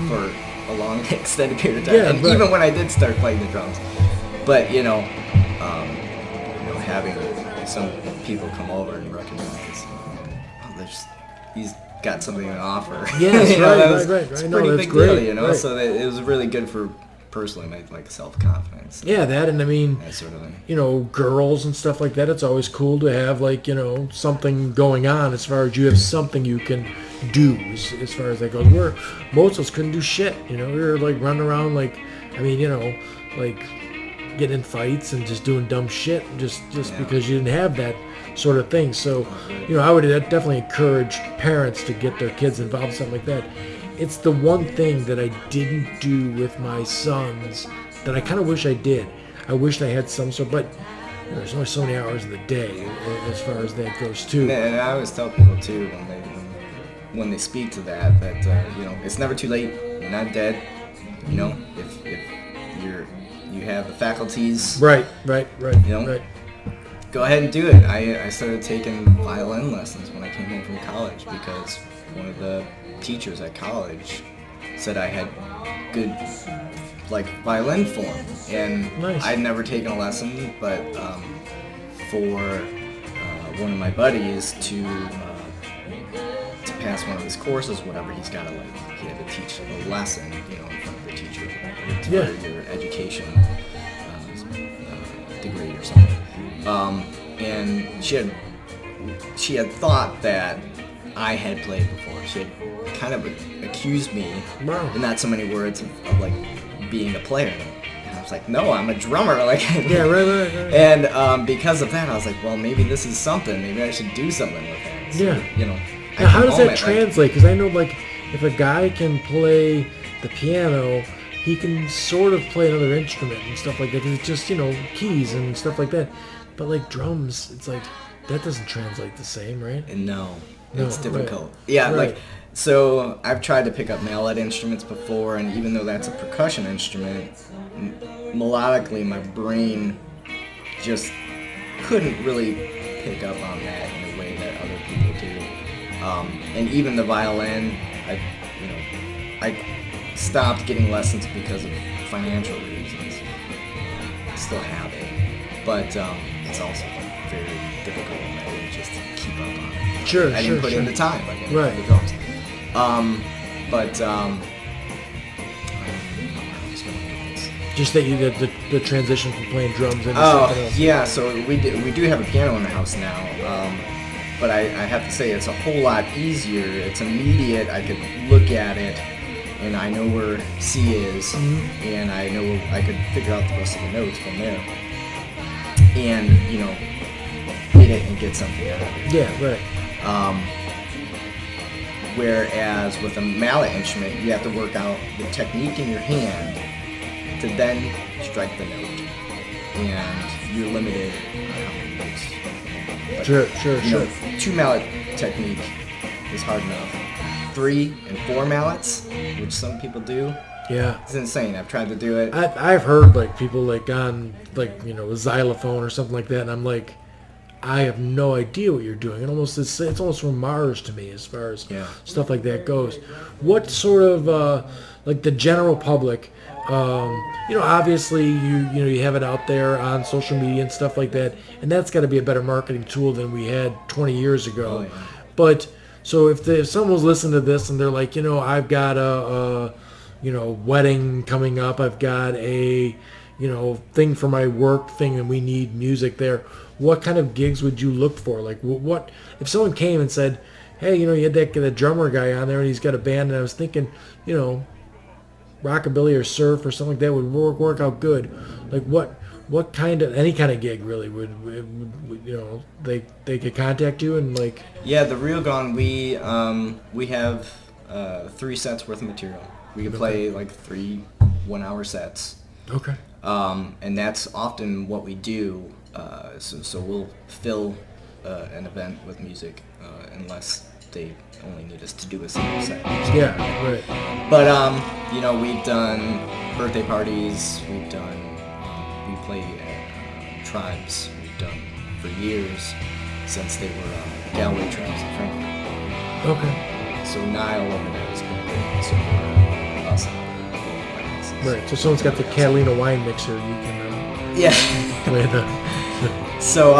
for a long extended period of time. Yeah, and but, even when I did start playing the drums. But having some people come over and recognize, he's got something to offer. Yes, right. It's I a know, pretty that's big great, deal, right. So that it was really good for personally my like self-confidence. Yeah, that, and I mean, that sort of thing. Girls and stuff like that, it's always cool to have like, something going on as far as you have something you can do as far as that goes. Where most of us couldn't do shit, we were like running around like, I mean, like getting in fights and just doing dumb shit just because you didn't have that sort of thing. So, I would definitely encourage parents to get their kids involved in something like that. It's the one thing that I didn't do with my sons that I kind of wish I did. I wished I had some sort, but there's only so many hours in the day as far as that goes too. And I always tell people too when they speak to that it's never too late. You're not dead. If you have the faculties. Right. Right. Go ahaid and do it. I started taking violin lessons when I came home from college because one of the teachers at college said I had good violin form, and nice. I'd never taken a lesson, but for one of my buddies to pass one of his courses, whatever, he had to teach a lesson, in front of the teacher for your education degree or something. And she had thought that I had played before. She had kind of accused me, in not so many words, of like being a player. And I was like, no, I'm a drummer. Like, yeah, right. And because of that, I was like, well, maybe this is something. Maybe I should do something with it. So, Now, how does that translate? Because I know, like, if a guy can play the piano, he can sort of play another instrument and stuff like that. It's just, keys and stuff like that. But like drums, it's like that doesn't translate the same, right? No, it's difficult. Right. Yeah, right. So I've tried to pick up mallet instruments before, and even though that's a percussion instrument, melodically my brain just couldn't really pick up on that in a way that other people do. And even the violin, I stopped getting lessons because of financial reasons. I still have it, but it's also very difficult just to keep up on it. Sure, I didn't put in the time, right. The drums. Just that the transition from playing drums into something else. Yeah. So we do have a piano in the house now, but I have to say it's a whole lot easier. It's immediate. I could look at it and I know where C is, and I know I could figure out the rest of the notes from there, and hit it and get something out of it. Yeah, right. Whereas with a mallet instrument, you have to work out the technique in your hand to then strike the note, and you're limited on how many notes. But, Sure. 2 mallet technique is hard enough. 3 and 4 mallets, which some people do, Yeah. it's insane. I've tried to do it. I've heard like people like on like a xylophone or something like that, and I'm like, I have no idea what you're doing. It's almost from Mars to me as far as stuff like that goes. What sort of like the general public? Obviously you have it out there on social media and stuff like that, and that's got to be a better marketing tool than we had 20 years ago. Oh, yeah. But so if someone's listening to this and they're like, I've got a wedding coming up, I've got a thing for my work thing, and we need music there. What kind of gigs would you look for? Like, what if someone came and said, hey, you had that drummer guy on there, and he's got a band, and I was thinking, rockabilly or surf or something like that would work out good. Like, what kind of any kind of gig really would they could contact you and like? Yeah, the Real Gone, we have 3 sets worth of material. We can play like 3 1-hour sets. Okay. And that's often what we do. So we'll fill an event with music unless they only need us to do a single set. Yeah, right. But we've done birthday parties. We've done we play at tribes. We've done for years since they were Galway tribes in Franklin. Okay. So Niall over there has been a big supporter of us. Right. So someone's got the Catalina wine mixer. You can play the. So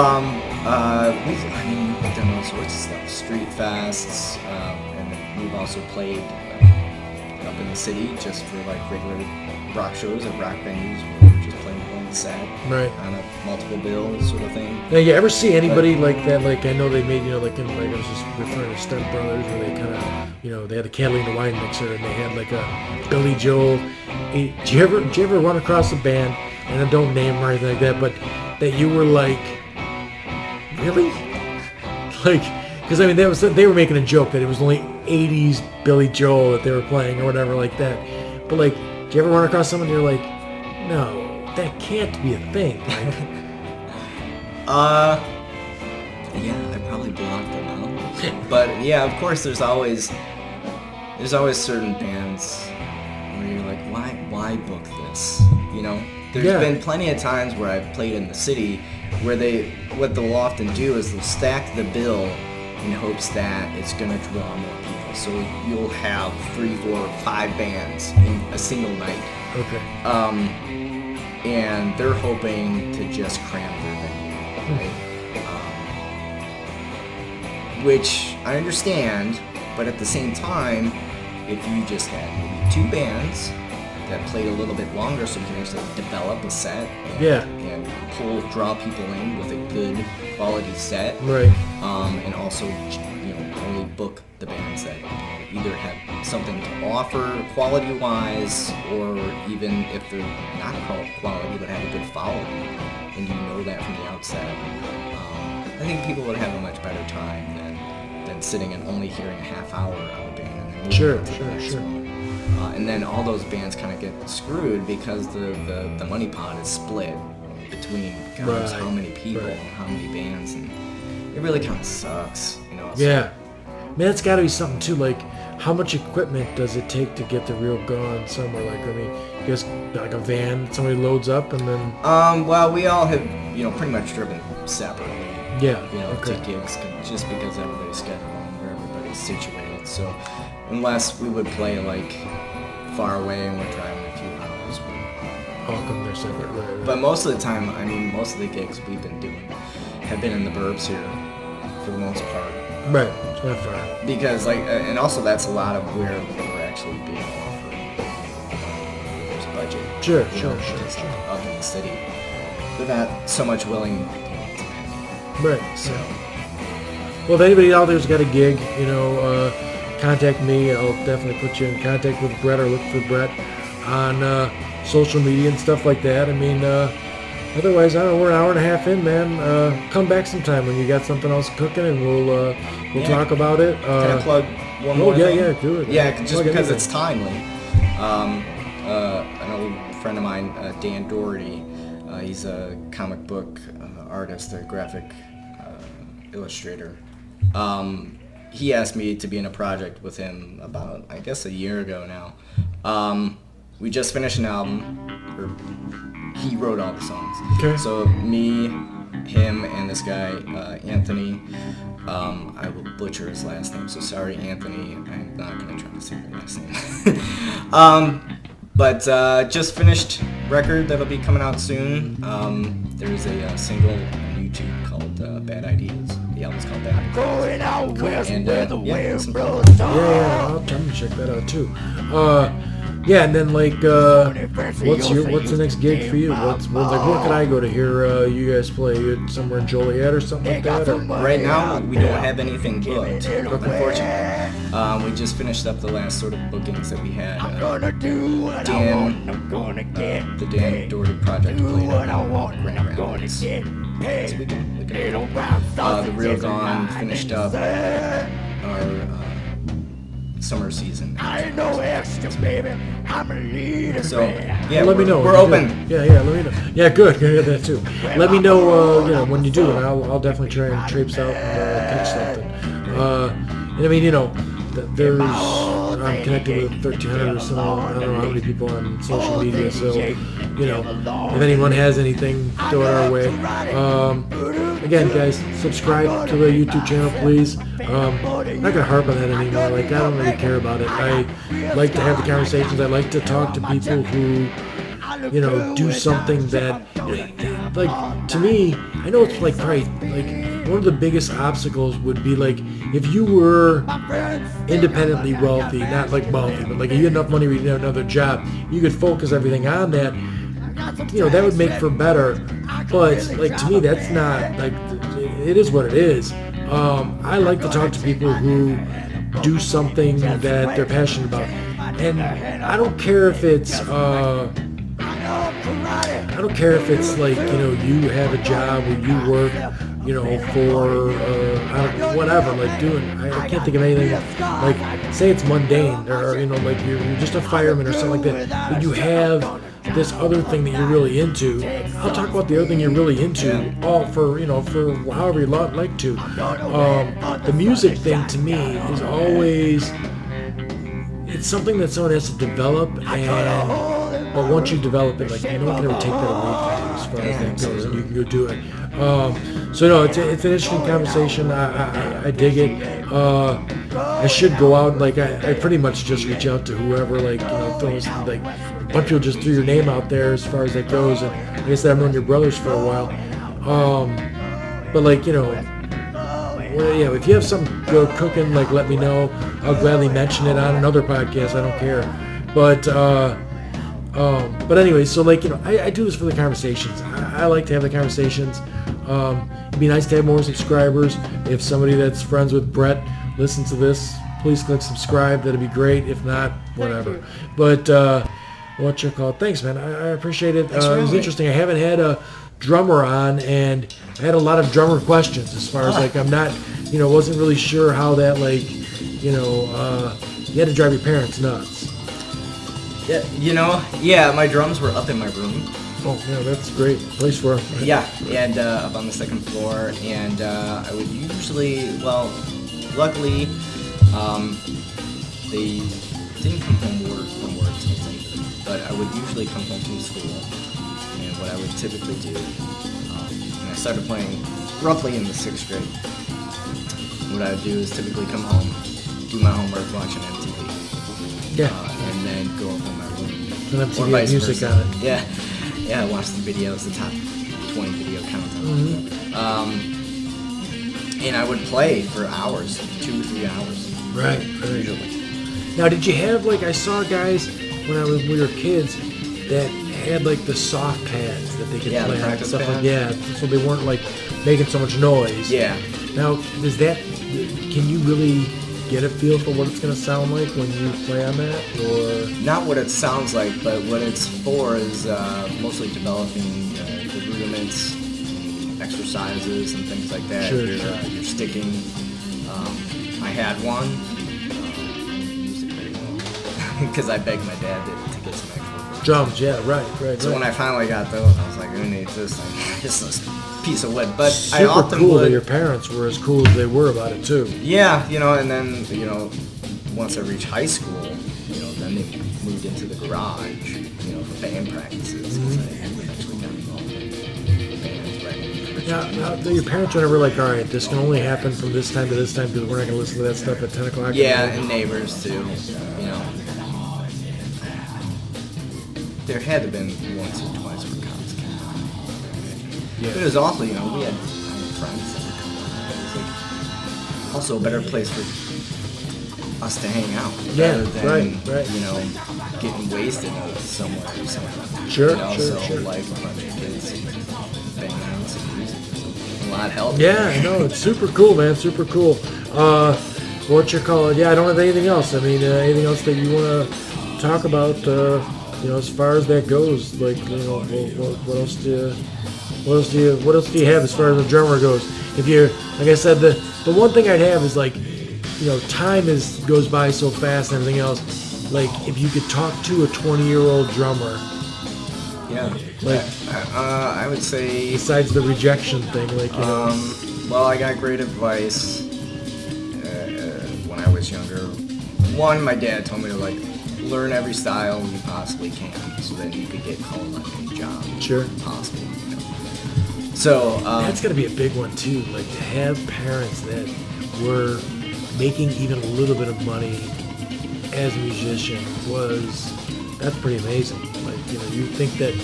we've done all sorts of stuff, street fests, and then we've also played up in the city just for like regular rock shows at rock venues where we're just playing one set on a multiple bill sort of thing. Now, you ever see anybody like that? Like I know they made like in like I was just referring to Step Brothers where they kind of they had a Catalina wine mixer and they had like a Billy Joel. Did you ever run across a band, and I don't name them or anything like that, but that you were like, really? Like, because I mean, they were making a joke that it was only 80s Billy Joel that they were playing or whatever like that. But like, did you ever run across someone and you're like, no, that can't be a thing? Like, yeah, I probably blocked them out. But yeah, of course, there's always certain bands where you're like, why book this? There's been plenty of times where I've played in the city where what they'll often do is they'll stack the bill in hopes that it's going to draw more people. So you'll have 3, 4, 5 bands in a single night. okay. And they're hoping to just cram their venue, right? Which I understand, but at the same time, if you just had maybe 2 bands that played a little bit longer so you can actually develop a set and draw people in with a good quality set. Right. And also, only book the bands that either have something to offer quality-wise, or even if they're not quality but have a good following, and you know that from the outset. I think people would have a much better time than sitting and only hearing a half hour of a band and then moving to the next one. And then all those bands kind of get screwed because the money pot is split between how many people and how many bands, and it really kind of sucks, Yeah, man, it's got to be something too. Like, how much equipment does it take to get the Real Gone somewhere? Like, I mean, you guys like a van somebody loads up and then. Well, we all have pretty much driven separately. Yeah. To gigs just because everybody's scheduled and where everybody's situated. So unless we would play like far away and we're driving a few hours, all come there separate. Right. But most of the time, most of the gigs we've been doing have been in the burbs here for the most part. Right, it's not far. Because and also that's a lot of where we're actually being offered. There's a budget. Sure. Up in the city, they're not so much willing to pay. Right. So. Well, if anybody out there's got a gig, contact me. I'll definitely put you in contact with Bret or look for Bret on social media and stuff like that. I mean, otherwise, I don't know, we're an hour and a half in, man. Come back sometime when you got something else cooking, and we'll talk about it. Can I plug one more thing? Yeah, do it. Yeah, just because it's timely. An old friend of mine, Dan Doherty, he's a comic book artist, a graphic illustrator. He asked me to be in a project with him about, I guess, a year ago now. We just finished an album, or he wrote all the songs. Okay. So me, him, and this guy, Anthony, I will butcher his last name, so sorry, Anthony. I'm not going to try to say your last name. But just finished record that'll be coming out soon. There's a single on YouTube called Bad Ideas. The album's called Bad Ideas. Going out west where the wind blows. Yeah, I'm gonna check that out too. Yeah, and then like, what's the next gig for you? What's like, where can I go to hear you guys play? You somewhere in Joliet or something like that? Or? Right now, we don't have anything booked, unfortunately. We just finished up the last sort of bookings that we had. Dan, the Dan Doherty project played on Grand Rapids. So we can the Real Gone finished up our summer season. I know extra, baby. I'm a leader. So yeah, let me know. We're open. Yeah, let me know. Yeah, good. Good that too. Let me know, when you do, and I'll definitely try and traipse out and catch something. And I mean, there's I'm connected with 1,300 or so. I don't know how many people on social media. So, if anyone has anything, throw it our way. Again, guys, subscribe to the YouTube channel, please. I'm not gonna harp on that anymore. Like, I don't really care about it. I like to have the conversations. I like to talk to people who, do something that, like, to me, I know it's like probably like one of the biggest obstacles would be like if you were independently wealthy, not like wealthy, but like you had enough money where you didn't have another job, you could focus everything on that. That would make for better. But like to me, that's not like it is what it is. I like to talk to people who do something that they're passionate about, and I don't care if it's like you have a job where you work for whatever, like doing I can't think of anything like say it's mundane or like you're just a fireman or something like that, but you have this other thing that you're really into. I'll talk about the other thing you're really into all for however you like to. The music thing to me is always, it's something that someone has to develop, but once you develop it, like no one can ever take that away from you as far as that goes, and you can go do it. So no, it's an interesting conversation. I dig it. I should go out, like I pretty much just reach out to whoever, like throws like a bunch of people just threw your name out there as far as that goes, and like I said, I've known your brothers for a while. But like if you have something good cooking, like let me know. I'll gladly mention it on another podcast. I don't care. But anyway, so like I do this for the conversations. I like to have the conversations. It'd be nice to have more subscribers. If somebody that's friends with Bret listens to this, please click subscribe. That'd be great. If not, whatever. But what you call it? Thanks, man. I appreciate it. It was interesting. I haven't had a drummer on, and I had a lot of drummer questions as far as like I'm not, wasn't really sure how that you had to drive your parents nuts. Yeah, my drums were up in my room. Oh, yeah, that's a great place for them. Right? Yeah, and up on the second floor, and I would usually, luckily, they didn't come home from work till later, but I would usually come home from school, and what I would typically do, and I started playing roughly in the 6th grade, what I would do is typically come home, do my homework, watch an MTV, and then go up in my room, and MTV had music versa. On it. Yeah, watch the videos, the top 20 video countdown. And I would play for hours, 2 or 3 hours. Right. Usually. Now, did you have, like, I saw guys when we were kids that had, like, the soft pads that they could play on and stuff pads. Like that. So they weren't, like, making so much noise. Yeah. Now, can you really get a feel for what it's going to sound like when you play on that, or not what it sounds like, but what it's for is mostly developing the rudiments, exercises, and things like that. Sure, Your sticking. I had one. Used it very well because I begged my dad to get some actual drums. Yeah, right. So when I finally got those, I was like, who needs this thing? Just this piece of wood. But super I often cool would. that your parents were as cool as they were about it too. Yeah, and then once I reached high school, then they moved into the garage, for band practices. Because I eventually got involved in bands, right? Yeah, your parents were never like, all right, this can only happen from this time to this time because we're not going to listen to that stuff at 10 o'clock. Yeah, and neighbors too. There had to have been once or twice where cops came out. Yeah. But it was also, we had friends that would come out. It was like also a better place for us to hang out. Yeah, rather than, right. getting wasted somewhere or something. Sure. Like a bunch of kids banging out some music. A lot helped. Yeah, I know. It's super cool, man. Super cool. What you call it? Yeah, I don't have anything else. I mean, anything else that you want to talk about? As far as that goes, like, what else do you have as far as the drummer goes? If you're, like I said, the one thing I'd have is like, time goes by so fast and everything else. Like, if you could talk to a 20-year-old drummer. Yeah. Like, I would say. Besides the rejection thing, like, Well, I got great advice when I was younger. One, my dad told me to learn every style you possibly can, so that you could get called on any job possible. So that's got to be a big one too. Like, to have parents that were making even a little bit of money as a musician that's pretty amazing. Like, you think that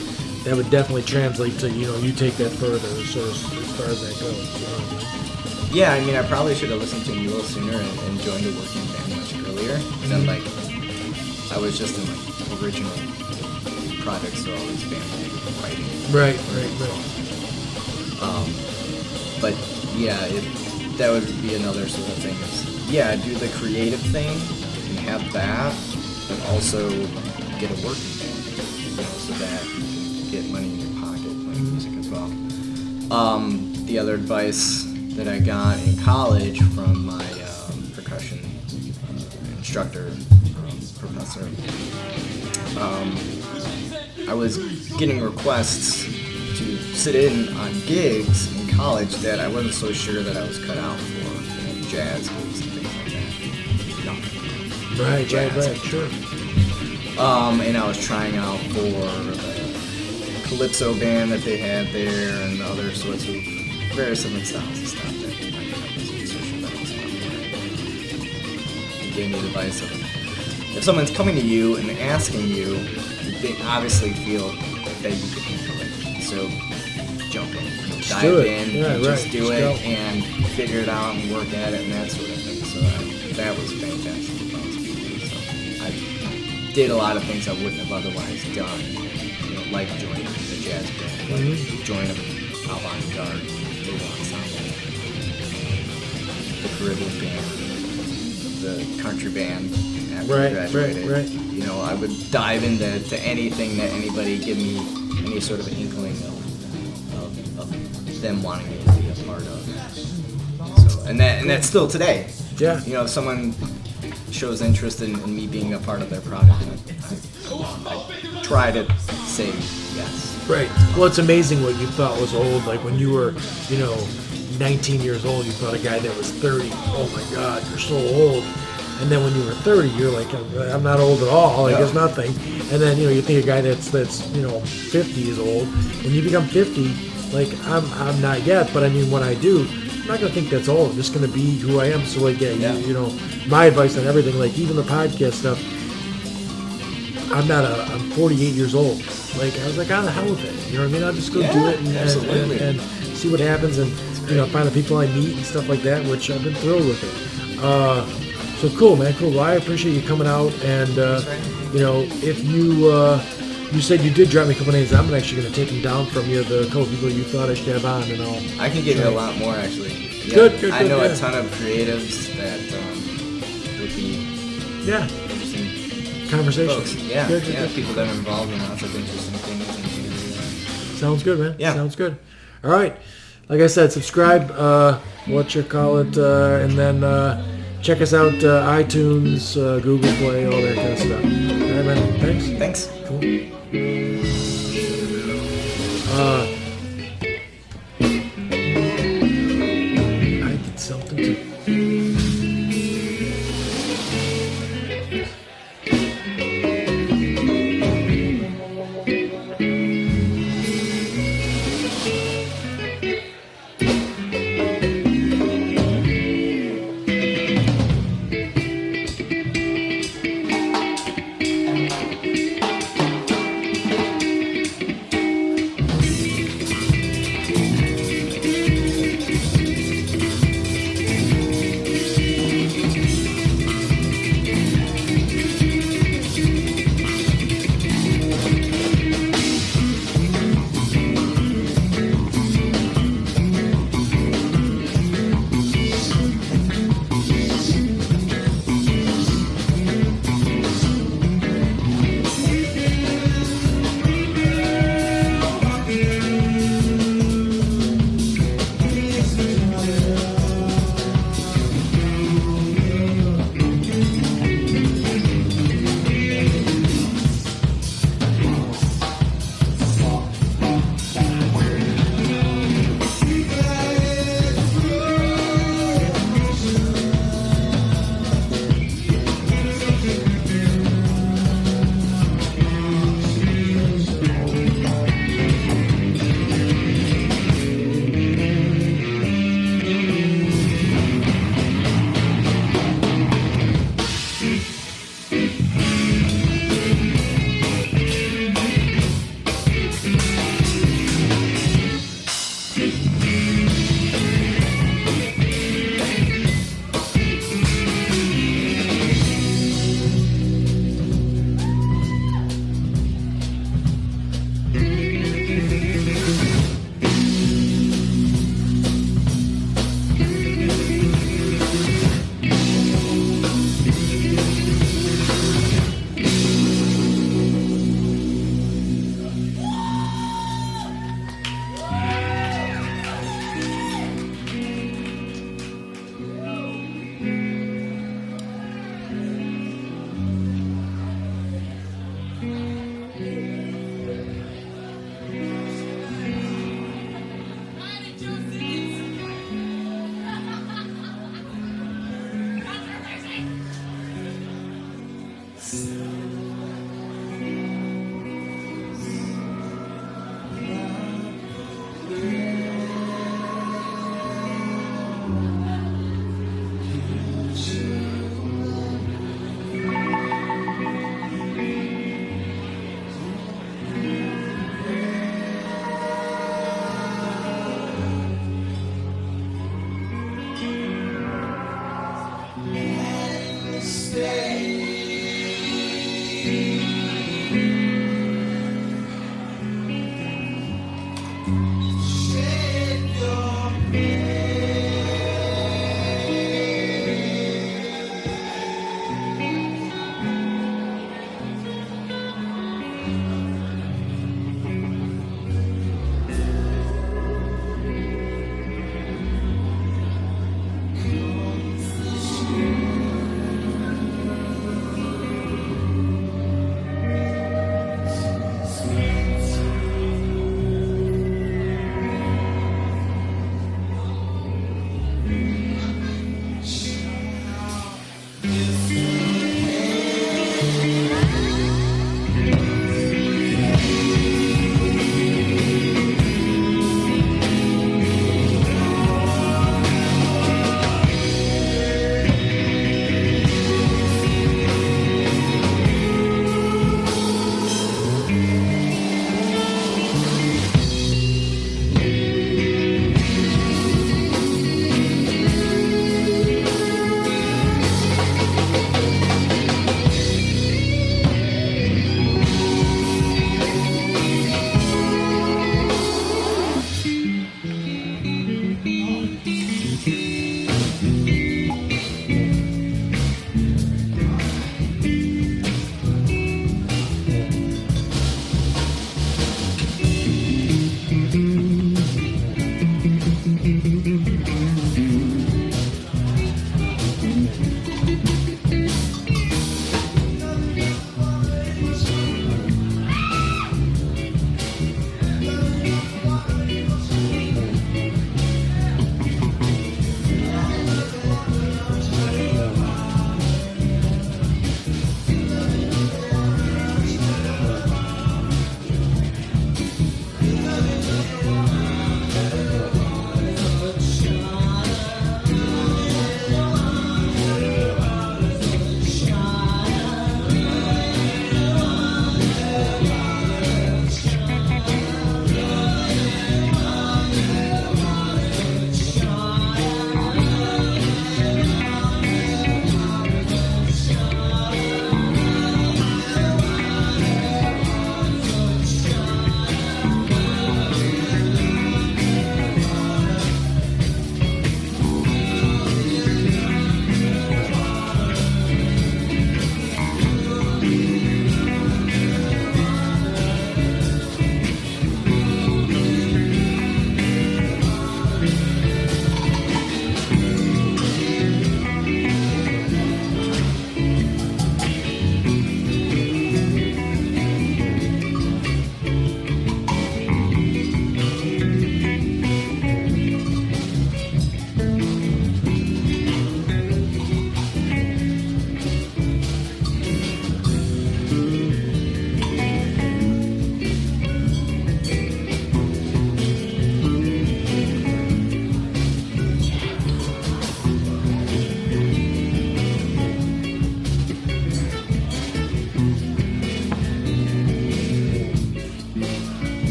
would definitely translate to you take that further as far as that goes. Yeah, I mean, I probably should have listened to him a little sooner and joined a working band much earlier. And then I was just in original projects, so all these bands were writing. Right. But yeah, that would be another sort of thing. Is do the creative thing and have that, but also get a working band, so that you can get money in your pocket playing music as well. The other advice that I got in college from my percussion instructor. Professor. I was getting requests to sit in on gigs in college that I wasn't so sure that I was cut out for, jazz gigs and things like that. Right, sure. And I was trying out for the calypso band that they had there and other sorts of various different styles of stuff that I was musician that was He gave me the advice of, if someone's coming to you and asking you, they obviously feel that you could handle it. So jump in, dive in, just do it, and figure it out and work at it and that sort of thing. So that was fantastic. So I did a lot of things I wouldn't have otherwise done, like joining the jazz band, like join an avant-garde little ensemble, the Caribbean band, the country band. After I graduated, right. I would dive into anything that anybody give me any sort of inkling of them wanting me to be a part of. So, and that's still today. Yeah. If someone shows interest in me being a part of their project, I try to say yes. Right. Well, it's amazing what you thought was old. Like when you were, 19 years old, you thought a guy that was 30. Oh my God, you're so old. And then when you were 30, you're like, I'm not old at all. Like, it's nothing. And then, you think a guy that's 50 is old. When you become 50, like, I'm not yet. But I mean, when I do, I'm not going to think that's old. I'm just going to be who I am. So, like, my advice on everything, like, even the podcast stuff, I'm 48 years old. Like, I was like, on the hell with it. You know what I mean? I'll just go do it and see what happens and, find the people I meet and stuff like that, which I've been thrilled with it. So cool, man, cool. Well, I appreciate you coming out, and if you said you did drop me a couple names, I'm actually going to take them down from you, the couple people you thought I should have on, and I can give you a lot more, actually. Yeah, good. I know a ton of creatives that be Yeah. interesting Conversation. folks. Yeah, Good. people that are involved in lots of interesting things. Sounds good, man. Yeah. Sounds good. All right. Like I said, subscribe, and then check us out, iTunes, Google Play, all that kind of stuff. All right, man. Thanks. Thanks. Cool. I did something to...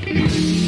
Peace.